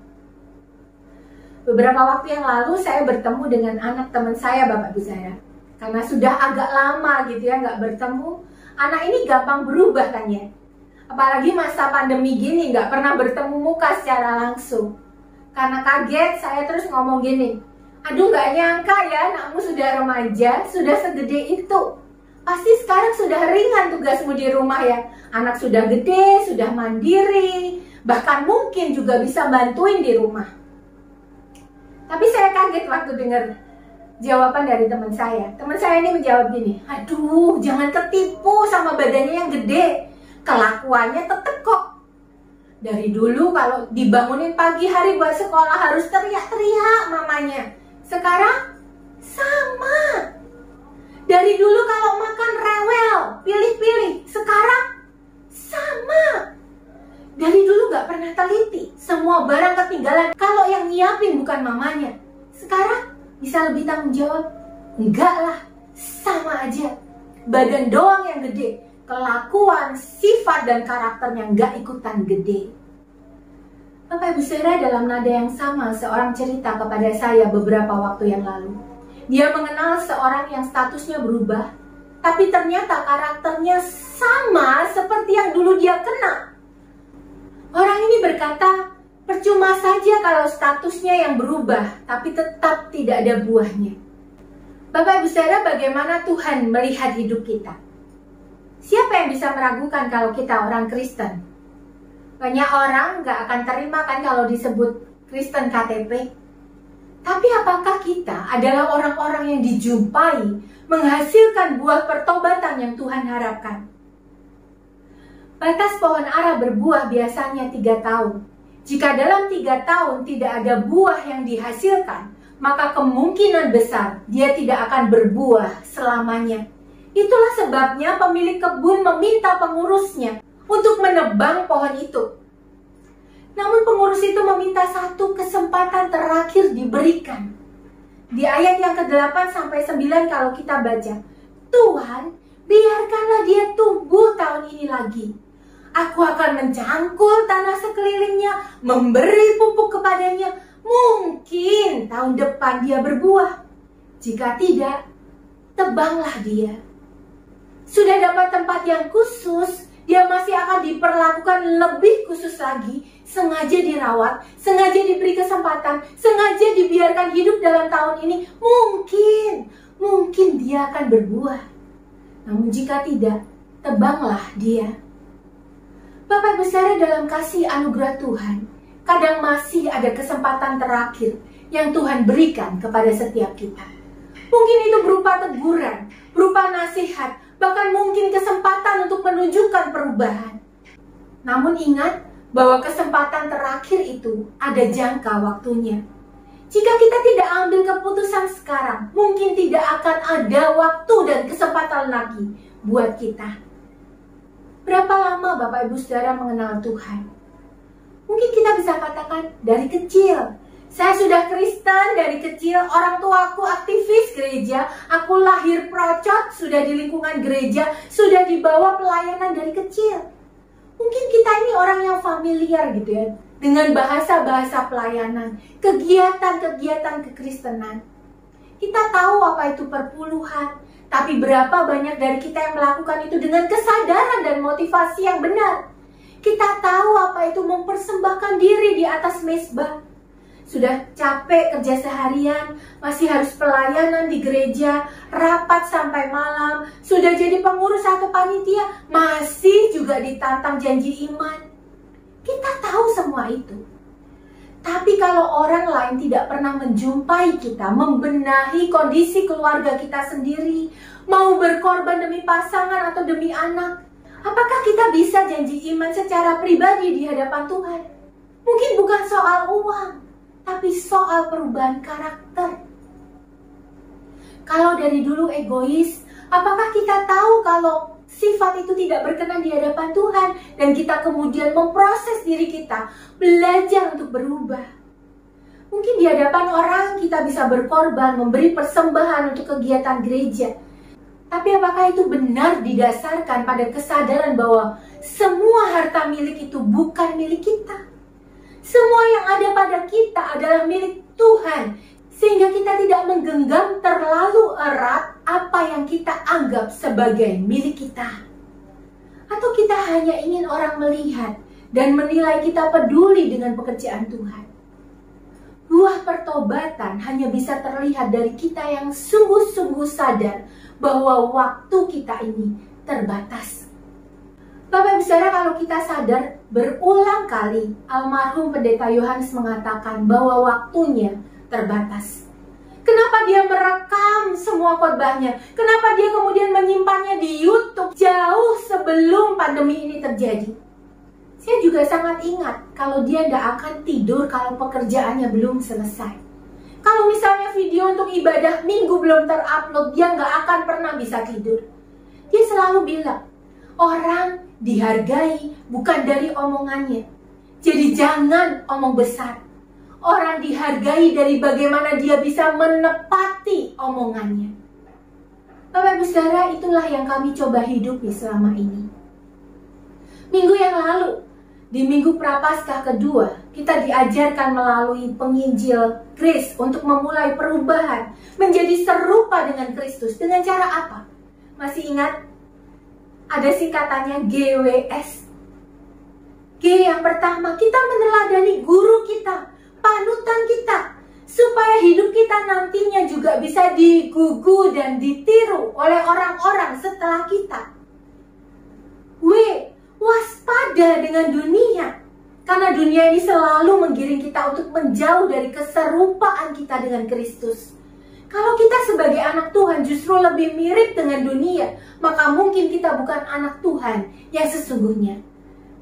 Beberapa waktu yang lalu saya bertemu dengan anak teman saya Bapak Ibu Saudara. Karena sudah agak lama gitu ya nggak bertemu, anak ini gampang berubah kan ya. Apalagi masa pandemi gini nggak pernah bertemu muka secara langsung. Karena kaget saya terus ngomong gini, aduh nggak nyangka ya anakmu sudah remaja, sudah segede itu. Pasti sekarang sudah ringan tugasmu di rumah ya. Anak sudah gede, sudah mandiri, bahkan mungkin juga bisa bantuin di rumah. Tapi saya kaget waktu dengar jawaban dari teman saya. Teman saya ini menjawab gini, aduh jangan ketipu sama badannya yang gede, kelakuannya tetep kok. Dari dulu kalau dibangunin pagi hari buat sekolah harus teriak-teriak mamanya. Sekarang sama. Dari dulu kalau makan rewel, pilih-pilih. Sekarang sama. Dari dulu gak pernah teliti, semua barang ketinggalan kalau yang nyiapin bukan mamanya. Sekarang bisa lebih tanggung jawab? Enggak lah, sama aja. Badan doang yang gede, kelakuan, sifat, dan karakternya nggak ikutan gede. Bapak Ibu Saudara, dalam nada yang sama, seorang cerita kepada saya beberapa waktu yang lalu. Dia mengenal seorang yang statusnya berubah, tapi ternyata karakternya sama seperti yang dulu dia kenal. Orang ini berkata, percuma saja kalau statusnya yang berubah, tapi tetap tidak ada buahnya. Bapak Ibu Saudara, bagaimana Tuhan melihat hidup kita? Siapa yang bisa meragukan kalau kita orang Kristen? Banyak orang gak akan terima kan kalau disebut Kristen KTP. Tapi apakah kita adalah orang-orang yang dijumpai menghasilkan buah pertobatan yang Tuhan harapkan? Batas pohon ara berbuah biasanya 3 tahun. Jika dalam 3 tahun tidak ada buah yang dihasilkan, maka kemungkinan besar dia tidak akan berbuah selamanya. Itulah sebabnya pemilik kebun meminta pengurusnya untuk menebang pohon itu. Namun pengurus itu meminta satu kesempatan terakhir diberikan. Di ayat yang ke-8 sampai 9 kalau kita baca, Tuhan, biarkanlah dia tumbuh tahun ini lagi. Aku akan mencangkul tanah sekelilingnya, memberi pupuk kepadanya. Mungkin tahun depan dia berbuah. Jika tidak, tebanglah dia. Sudah dapat tempat yang khusus, dia masih akan diperlakukan lebih khusus lagi. Sengaja dirawat, sengaja diberi kesempatan, sengaja dibiarkan hidup dalam tahun ini. Mungkin dia akan berbuah. Namun jika tidak, tebanglah dia. Bapak Ibu Saudara, dalam kasih anugerah Tuhan, kadang masih ada kesempatan terakhir yang Tuhan berikan kepada setiap kita. Mungkin itu berupa teguran, berupa nasihat, bahkan mungkin kesempatan untuk menunjukkan perubahan. Namun ingat bahwa kesempatan terakhir itu ada jangka waktunya. Jika kita tidak ambil keputusan sekarang, mungkin tidak akan ada waktu dan kesempatan lagi buat kita. Berapa lama Bapak Ibu Saudara mengenal Tuhan? Mungkin kita bisa katakan dari kecil. Saya sudah Kristen dari kecil, orang tuaku aktivis gereja, aku lahir procot, sudah di lingkungan gereja, sudah dibawa pelayanan dari kecil. Mungkin kita ini orang yang familiar gitu ya, dengan bahasa-bahasa pelayanan, kegiatan-kegiatan kekristenan. Kita tahu apa itu perpuluhan, tapi berapa banyak dari kita yang melakukan itu dengan kesadaran dan motivasi yang benar. Kita tahu apa itu mempersembahkan diri di atas mezbah. Sudah capek kerja seharian, masih harus pelayanan di gereja, rapat sampai malam, sudah jadi pengurus atau panitia, masih juga ditantang janji iman. Kita tahu semua itu. Tapi kalau orang lain tidak pernah menjumpai kita, membenahi kondisi keluarga kita sendiri, mau berkorban demi pasangan atau demi anak, Apakah kita bisa janji iman secara pribadi di hadapan Tuhan? Mungkin bukan soal uang, tapi soal perubahan karakter. Kalau dari dulu egois, apakah kita tahu kalau sifat itu tidak berkenan di hadapan Tuhan dan kita kemudian memproses diri kita, belajar untuk berubah? Mungkin di hadapan orang kita bisa berkorban, memberi persembahan untuk kegiatan gereja. Tapi apakah itu benar didasarkan pada kesadaran bahwa semua harta milik itu bukan milik kita? Semua yang ada pada kita adalah milik Tuhan, sehingga kita tidak menggenggam terlalu erat apa yang kita anggap sebagai milik kita. Atau kita hanya ingin orang melihat dan menilai kita peduli dengan pekerjaan Tuhan. Buah pertobatan hanya bisa terlihat dari kita yang sungguh-sungguh sadar bahwa waktu kita ini terbatas. Bapak Ibu Saudara, kalau kita sadar, berulang kali almarhum Pendeta Yohanes mengatakan bahwa waktunya terbatas. Kenapa dia merekam semua khotbahnya? Kenapa dia kemudian menyimpannya di YouTube jauh sebelum pandemi ini terjadi? Saya juga sangat ingat kalau dia tidak akan tidur kalau pekerjaannya belum selesai. Kalau misalnya video untuk ibadah minggu belum terupload, dia nggak akan pernah bisa tidur. Dia selalu bilang, orang dihargai bukan dari omongannya. Jadi jangan omong besar. Orang dihargai dari bagaimana dia bisa menepati omongannya. Bapak Ibu Saudara, itulah yang kami coba hidupi selama ini. Minggu yang lalu, di Minggu Prapaskah kedua, kita diajarkan melalui penginjil Grace untuk memulai perubahan, menjadi serupa dengan Kristus. Dengan cara apa? Masih ingat? Ada singkatannya GWS. G yang pertama, kita meneladani guru kita, panutan kita, supaya hidup kita nantinya juga bisa digugu dan ditiru oleh orang-orang setelah kita. W, waspada dengan dunia, karena dunia ini selalu menggiring kita untuk menjauh dari keserupaan kita dengan Kristus. Kalau kita sebagai anak Tuhan justru lebih mirip dengan dunia, maka mungkin kita bukan anak Tuhan yang sesungguhnya.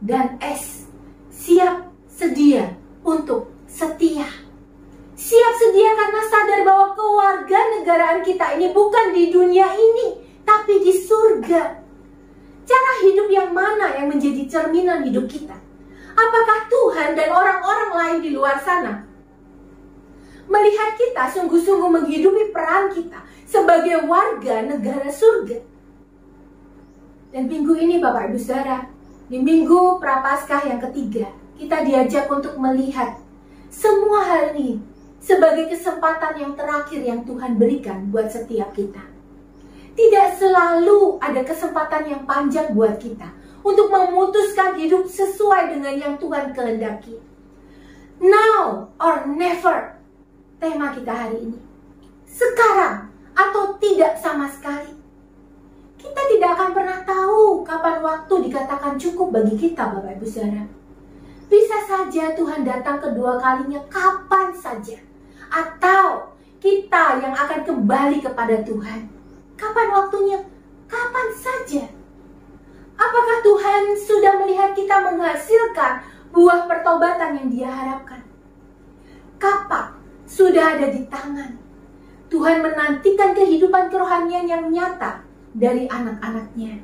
Dan S, siap sedia untuk setia. Siap sedia karena sadar bahwa kewarganegaraan kita ini bukan di dunia ini, tapi di surga. Cara hidup yang mana yang menjadi cerminan hidup kita? Apakah Tuhan dan orang-orang lain di luar sana melihat kita sungguh-sungguh menghidupi peran kita sebagai warga negara surga? Dan minggu ini Bapak Ibu Saudara, di Minggu Prapaskah yang ketiga, kita diajak untuk melihat semua hal ini sebagai kesempatan yang terakhir yang Tuhan berikan buat setiap kita. Tidak selalu ada kesempatan yang panjang buat kita untuk memutuskan hidup sesuai dengan yang Tuhan kehendaki. Now or never, tema kita hari ini. Sekarang atau tidak sama sekali. Kita tidak akan pernah tahu kapan waktu dikatakan cukup bagi kita, Bapak Ibu Saudara. Bisa saja Tuhan datang kedua kalinya kapan saja. Atau kita yang akan kembali kepada Tuhan. Kapan waktunya? Kapan saja. Apakah Tuhan sudah melihat kita menghasilkan buah pertobatan yang Dia harapkan? Kapak sudah ada di tangan. Tuhan menantikan kehidupan kerohanian yang nyata dari anak-anaknya.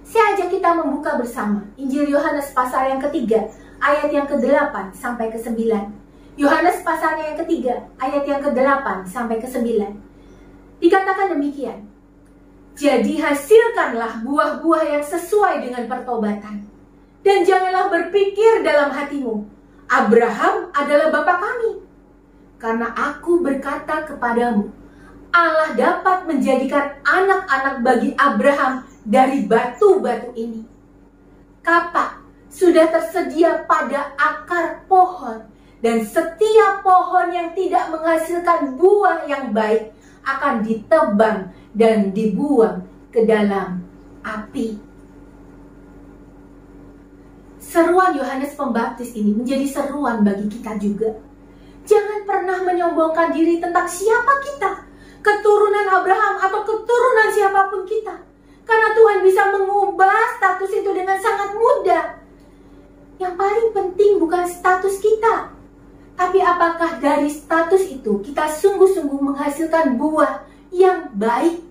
Saya ajak kita membuka bersama Injil Yohanes pasal yang ketiga, ayat yang ke-8 sampai ke-9. Yohanes pasalnya yang ketiga, ayat yang ke-8 sampai ke-9. Dikatakan demikian. Jadi hasilkanlah buah-buah yang sesuai dengan pertobatan. Dan janganlah berpikir dalam hatimu, Abraham adalah bapa kami. Karena aku berkata kepadamu, Allah dapat menjadikan anak-anak bagi Abraham dari batu-batu ini. Kapak sudah tersedia pada akar pohon, dan setiap pohon yang tidak menghasilkan buah yang baik akan ditebang dan dibuang ke dalam api. Seruan Yohanes Pembaptis ini menjadi seruan bagi kita juga. Jangan pernah menyombongkan diri tentang siapa kita, keturunan Abraham atau keturunan siapapun kita. Karena Tuhan bisa mengubah status itu dengan sangat mudah. Yang paling penting bukan status kita, tapi apakah dari status itu kita sungguh-sungguh menghasilkan buah yang baik.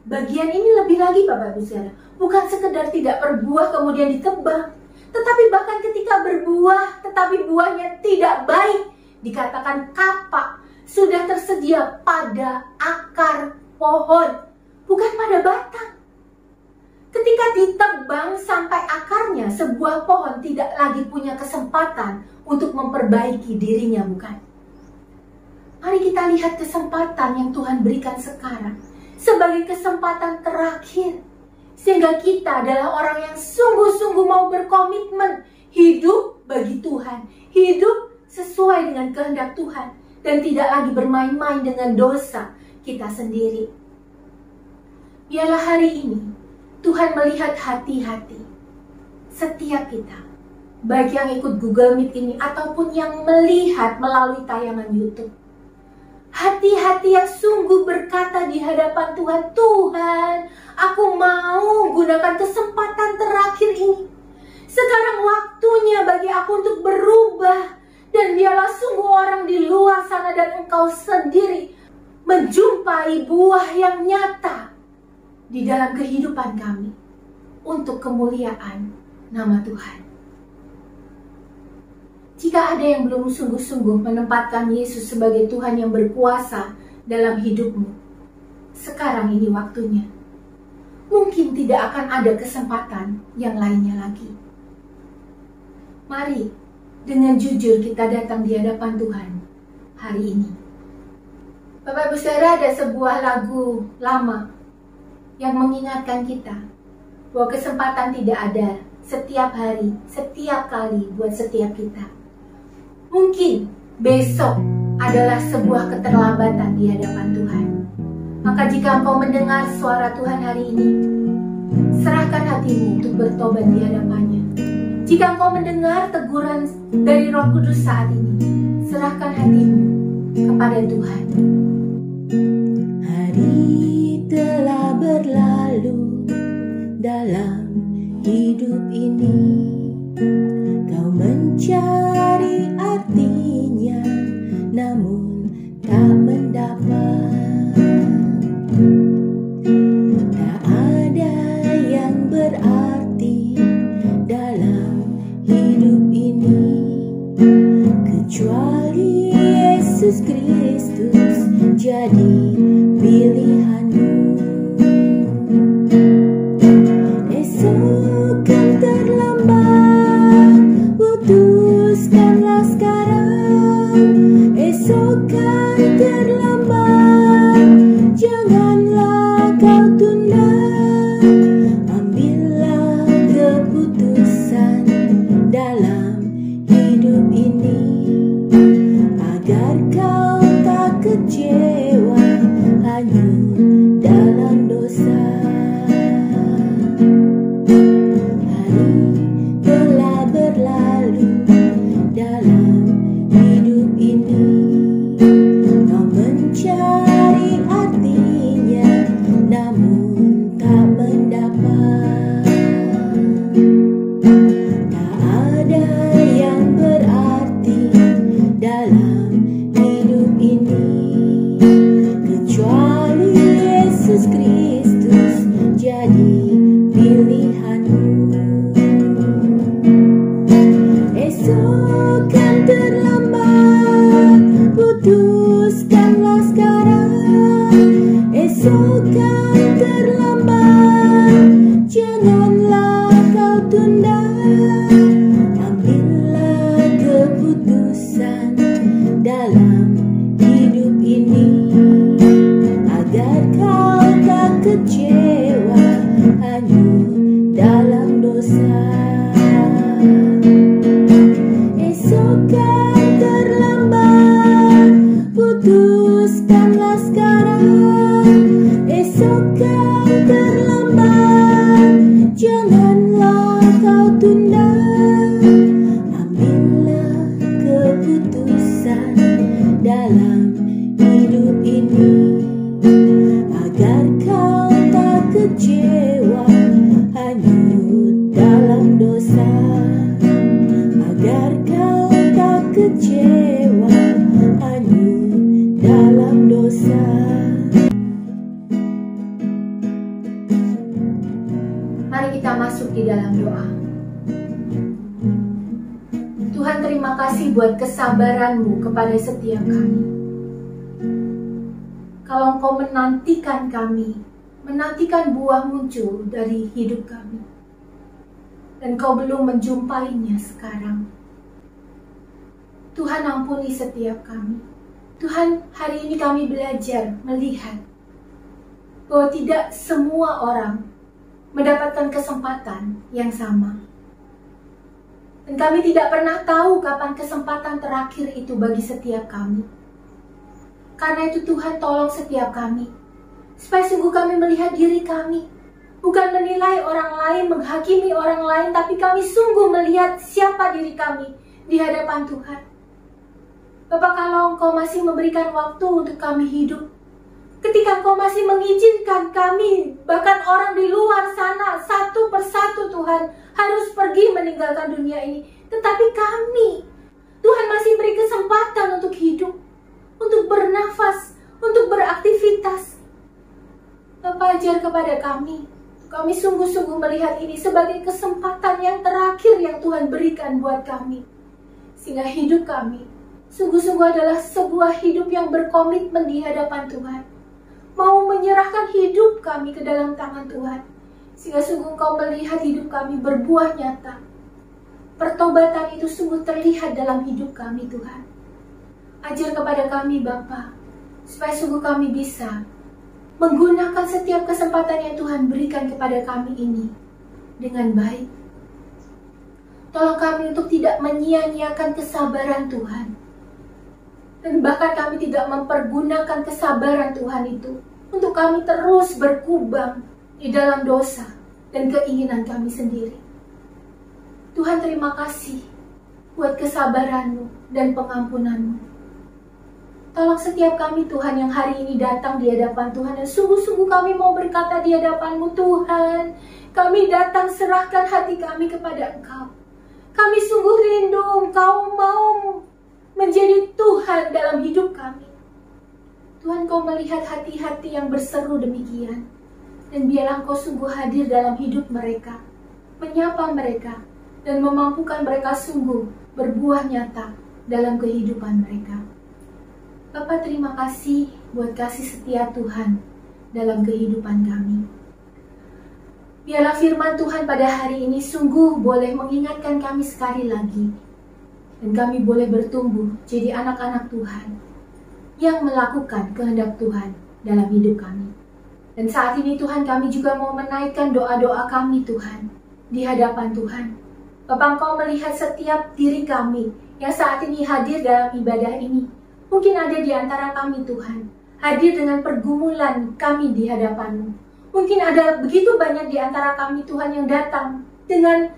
Bagian ini lebih lagi Bapak Ibu Saudara, bukan sekedar tidak berbuah kemudian ditebang, tetapi bahkan ketika berbuah tetapi buahnya tidak baik, dikatakan kapak, sudah tersedia pada akar pohon, bukan pada batang. Ketika ditebang sampai akarnya, sebuah pohon tidak lagi punya kesempatan untuk memperbaiki dirinya, bukan? Mari kita lihat kesempatan yang Tuhan berikan sekarang sebagai kesempatan terakhir, sehingga kita adalah orang yang sungguh-sungguh mau berkomitmen hidup bagi Tuhan, hidup sesuai dengan kehendak Tuhan, dan tidak lagi bermain-main dengan dosa kita sendiri. Biarlah hari ini Tuhan melihat hati-hati setiap kita, baik yang ikut Google Meet ini ataupun yang melihat melalui tayangan YouTube. Hati-hati yang sungguh berkata di hadapan Tuhan, Tuhan, aku mau gunakan kesempatan terakhir ini. Sekarang waktunya bagi aku untuk berubah. Dan biarlah sungguh orang di luar sana dan engkau sendiri menjumpai buah yang nyata di dalam kehidupan kami untuk kemuliaan nama Tuhan. Jika ada yang belum sungguh-sungguh menempatkan Yesus sebagai Tuhan yang berkuasa dalam hidupmu, sekarang ini waktunya. Mungkin tidak akan ada kesempatan yang lainnya lagi. Mari dengan jujur kita datang di hadapan Tuhan hari ini. Bapak Ibu Saudara, ada sebuah lagu lama yang mengingatkan kita bahwa kesempatan tidak ada setiap hari, setiap kali buat setiap kita. Mungkin besok adalah sebuah keterlambatan di hadapan Tuhan. Maka jika engkau mendengar suara Tuhan hari ini, serahkan hatimu untuk bertobat di hadapannya. Jika engkau mendengar teguran dari Roh Kudus saat ini, serahkan hatimu kepada Tuhan. Hari telah berlalu dalam hidup ini, kau mencari artinya, namun tak mendapat. Tak ada yang berarti dalam hidup ini kecuali Yesus Kristus jadi pilihanmu. Esok kan terlambat, putuskanlah sekarang. Esok kan terlambat, janganlah kau tunda. Ambillah keputusan dalam hidup ini, agar kau tak kecewa hanyut dalam dosa. Hari telah berlalu dalam hidup ini, kau mencari artinya, namun tak mendapat. Tak ada yang berarti dalam hidup ini kecuali Yesus Kristus jadi pilihanmu. Esok kan terlambat, putuskanlah sekarang. Esok kan terlambat, janganlah kau tunda. Ambillah keputusan dalam hidup ini, agar kau tak kecewa hanyut dalam dosa. Esok kan terlambat, putuskanlah sekarang. Esok kan terlambat, janganlah kau tunda. Ambillah keputusan dalam hidup dalam dosa. Mari kita masuk di dalam doa. Tuhan, terima kasih buat kesabaran-Mu kepada setiap kami. Kalau Engkau menantikan kami, menantikan buah muncul dari hidup kami, dan Kau belum menjumpainya sekarang, Tuhan ampuni setiap kami. Tuhan, hari ini kami belajar melihat bahwa tidak semua orang mendapatkan kesempatan yang sama. Dan kami tidak pernah tahu kapan kesempatan terakhir itu bagi setiap kami. Karena itu Tuhan, tolong setiap kami, supaya sungguh kami melihat diri kami, bukan menilai orang lain, menghakimi orang lain, tapi kami sungguh melihat siapa diri kami di hadapan Tuhan. Bapak, kalau Engkau masih memberikan waktu untuk kami hidup, ketika Engkau masih mengizinkan kami, bahkan orang di luar sana, satu persatu Tuhan, harus pergi meninggalkan dunia ini, tetapi kami, Tuhan masih beri kesempatan untuk hidup, untuk bernafas, untuk beraktivitas. Bapak, ajar kepada kami sungguh-sungguh melihat ini sebagai kesempatan yang terakhir yang Tuhan berikan buat kami, sehingga hidup kami sungguh-sungguh adalah sebuah hidup yang berkomitmen di hadapan Tuhan. Mau menyerahkan hidup kami ke dalam tangan Tuhan, sehingga sungguh Engkau melihat hidup kami berbuah nyata. Pertobatan itu sungguh terlihat dalam hidup kami, Tuhan. Ajar kepada kami, Bapa, supaya sungguh kami bisa menggunakan setiap kesempatan yang Tuhan berikan kepada kami ini dengan baik. Tolong kami untuk tidak menyia-nyiakan kesabaran Tuhan. Dan bahkan kami tidak mempergunakan kesabaran Tuhan itu untuk kami terus berkubang di dalam dosa dan keinginan kami sendiri. Tuhan, terima kasih buat kesabaran-Mu dan pengampunan-Mu. Tolong setiap kami, Tuhan, yang hari ini datang di hadapan Tuhan, dan sungguh-sungguh kami mau berkata di hadapan-Mu, Tuhan, kami datang serahkan hati kami kepada Engkau. Kami sungguh rindu Engkau mau menjadi Tuhan dalam hidup kami. Tuhan, Kau melihat hati-hati yang berseru demikian, dan biarlah Kau sungguh hadir dalam hidup mereka, menyapa mereka, dan memampukan mereka sungguh berbuah nyata dalam kehidupan mereka. Bapa, terima kasih buat kasih setia Tuhan dalam kehidupan kami. Biarlah firman Tuhan pada hari ini sungguh boleh mengingatkan kami sekali lagi, dan kami boleh bertumbuh jadi anak-anak Tuhan yang melakukan kehendak Tuhan dalam hidup kami. Dan saat ini Tuhan, kami juga mau menaikkan doa-doa kami, Tuhan, di hadapan Tuhan. Bapak, Engkau melihat setiap diri kami yang saat ini hadir dalam ibadah ini. Mungkin ada di antara kami, Tuhan, hadir dengan pergumulan kami di hadapan-Mu. Mungkin ada begitu banyak di antara kami, Tuhan, yang datang dengan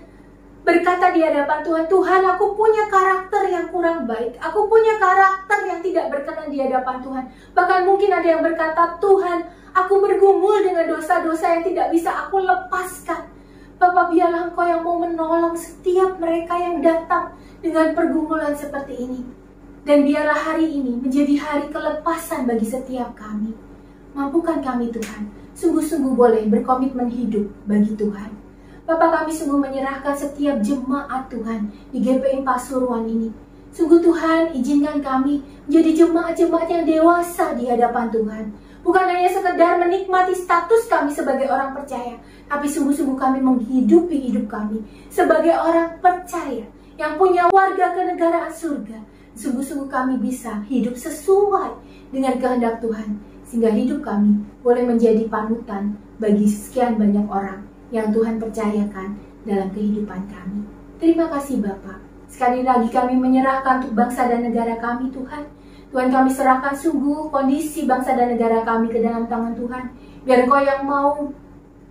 berkata di hadapan Tuhan, Tuhan, aku punya karakter yang kurang baik. Aku punya karakter yang tidak berkenan di hadapan Tuhan. Bahkan mungkin ada yang berkata, Tuhan, aku bergumul dengan dosa-dosa yang tidak bisa aku lepaskan. Bapak, biarlah Engkau yang mau menolong setiap mereka yang datang dengan pergumulan seperti ini. Dan biarlah hari ini menjadi hari kelepasan bagi setiap kami. Mampukan kami, Tuhan, sungguh-sungguh boleh berkomitmen hidup bagi Tuhan. Bapak, kami sungguh menyerahkan setiap jemaat Tuhan di GPI Pasuruan ini. Sungguh Tuhan, izinkan kami menjadi jemaat-jemaat yang dewasa di hadapan Tuhan. Bukan hanya sekedar menikmati status kami sebagai orang percaya, tapi sungguh-sungguh kami menghidupi hidup kami sebagai orang percaya yang punya warga kenegaraan surga. Sungguh-sungguh kami bisa hidup sesuai dengan kehendak Tuhan, sehingga hidup kami boleh menjadi panutan bagi sekian banyak orang yang Tuhan percayakan dalam kehidupan kami. Terima kasih Bapa. Sekali lagi kami menyerahkan untuk bangsa dan negara kami, Tuhan. Tuhan, kami serahkan sungguh kondisi bangsa dan negara kami ke dalam tangan Tuhan. Biar Engkau yang mau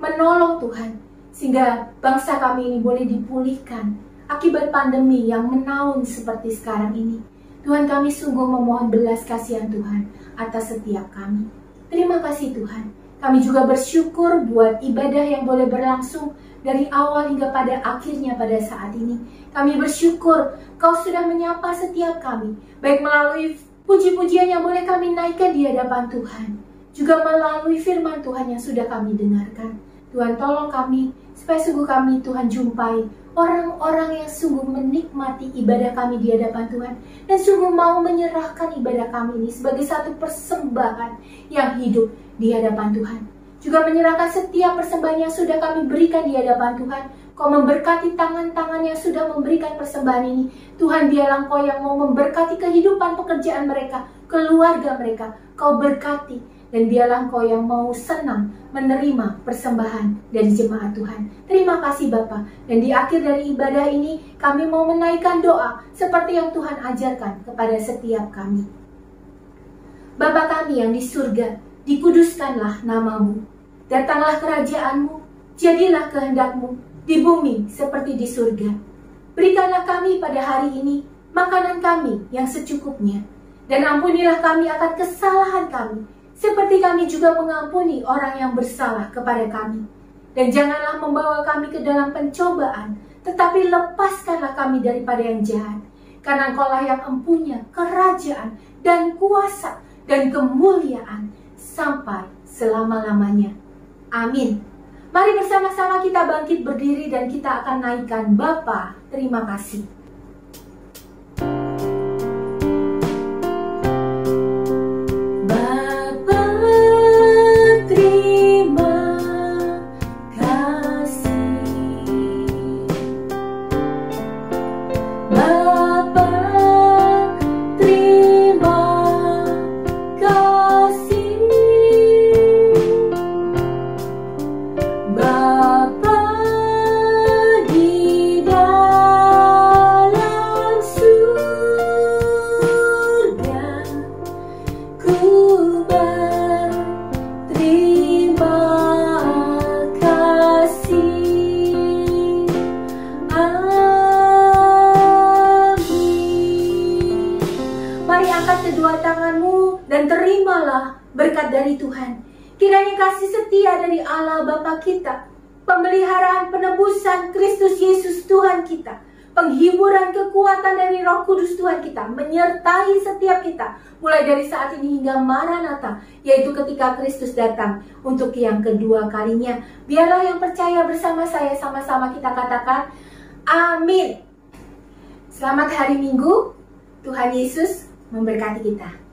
menolong Tuhan, sehingga bangsa kami ini boleh dipulihkan akibat pandemi yang menaun seperti sekarang ini. Tuhan, kami sungguh memohon belas kasihan Tuhan atas setiap kami. Terima kasih Tuhan. Kami juga bersyukur buat ibadah yang boleh berlangsung dari awal hingga pada akhirnya pada saat ini. Kami bersyukur Kau sudah menyapa setiap kami, baik melalui Puji-pujian yang boleh kami naikkan di hadapan Tuhan, juga melalui firman Tuhan yang sudah kami dengarkan. Tuhan, tolong kami, supaya sungguh kami Tuhan jumpai orang-orang yang sungguh menikmati ibadah kami di hadapan Tuhan, dan sungguh mau menyerahkan ibadah kami ini sebagai satu persembahan yang hidup di hadapan Tuhan. Juga menyerahkan setiap persembahan yang sudah kami berikan di hadapan Tuhan. Kau memberkati tangan-tangan yang sudah memberikan persembahan ini. Tuhan, biarlah Kau yang mau memberkati kehidupan pekerjaan mereka, keluarga mereka. Kau berkati, dan biarlah Kau yang mau senang menerima persembahan dari jemaat Tuhan. Terima kasih Bapa. Dan di akhir dari ibadah ini, kami mau menaikkan doa seperti yang Tuhan ajarkan kepada setiap kami. Bapa kami yang di surga, dikuduskanlah nama-Mu. Datanglah kerajaan-Mu, jadilah kehendak-Mu di bumi seperti di surga. Berikanlah kami pada hari ini makanan kami yang secukupnya, dan ampunilah kami akan kesalahan kami, seperti kami juga mengampuni orang yang bersalah kepada kami. Dan janganlah membawa kami ke dalam pencobaan, tetapi lepaskanlah kami daripada yang jahat. Karena Engkaulah yang empunya kerajaan dan kuasa dan kemuliaan sampai selama-lamanya. Amin. Mari bersama-sama kita bangkit berdiri dan kita akan naikkan Bapa, terima kasih. Bapa, terima kasih. Bapa, terima kasih. Bapa di dalam surga, ku berterima kasih. Amin. Mari angkat kedua tanganmu dan terimalah berkat dari Tuhan. Kiranya kasih setia dari Allah Bapa kita, pemeliharaan penebusan Kristus Yesus Tuhan kita, penghiburan kekuatan dari Roh Kudus Tuhan kita menyertai setiap kita mulai dari saat ini hingga Maranatha, yaitu ketika Kristus datang untuk yang kedua kalinya. Biarlah yang percaya bersama saya sama-sama kita katakan amin. Selamat hari Minggu. Tuhan Yesus memberkati kita.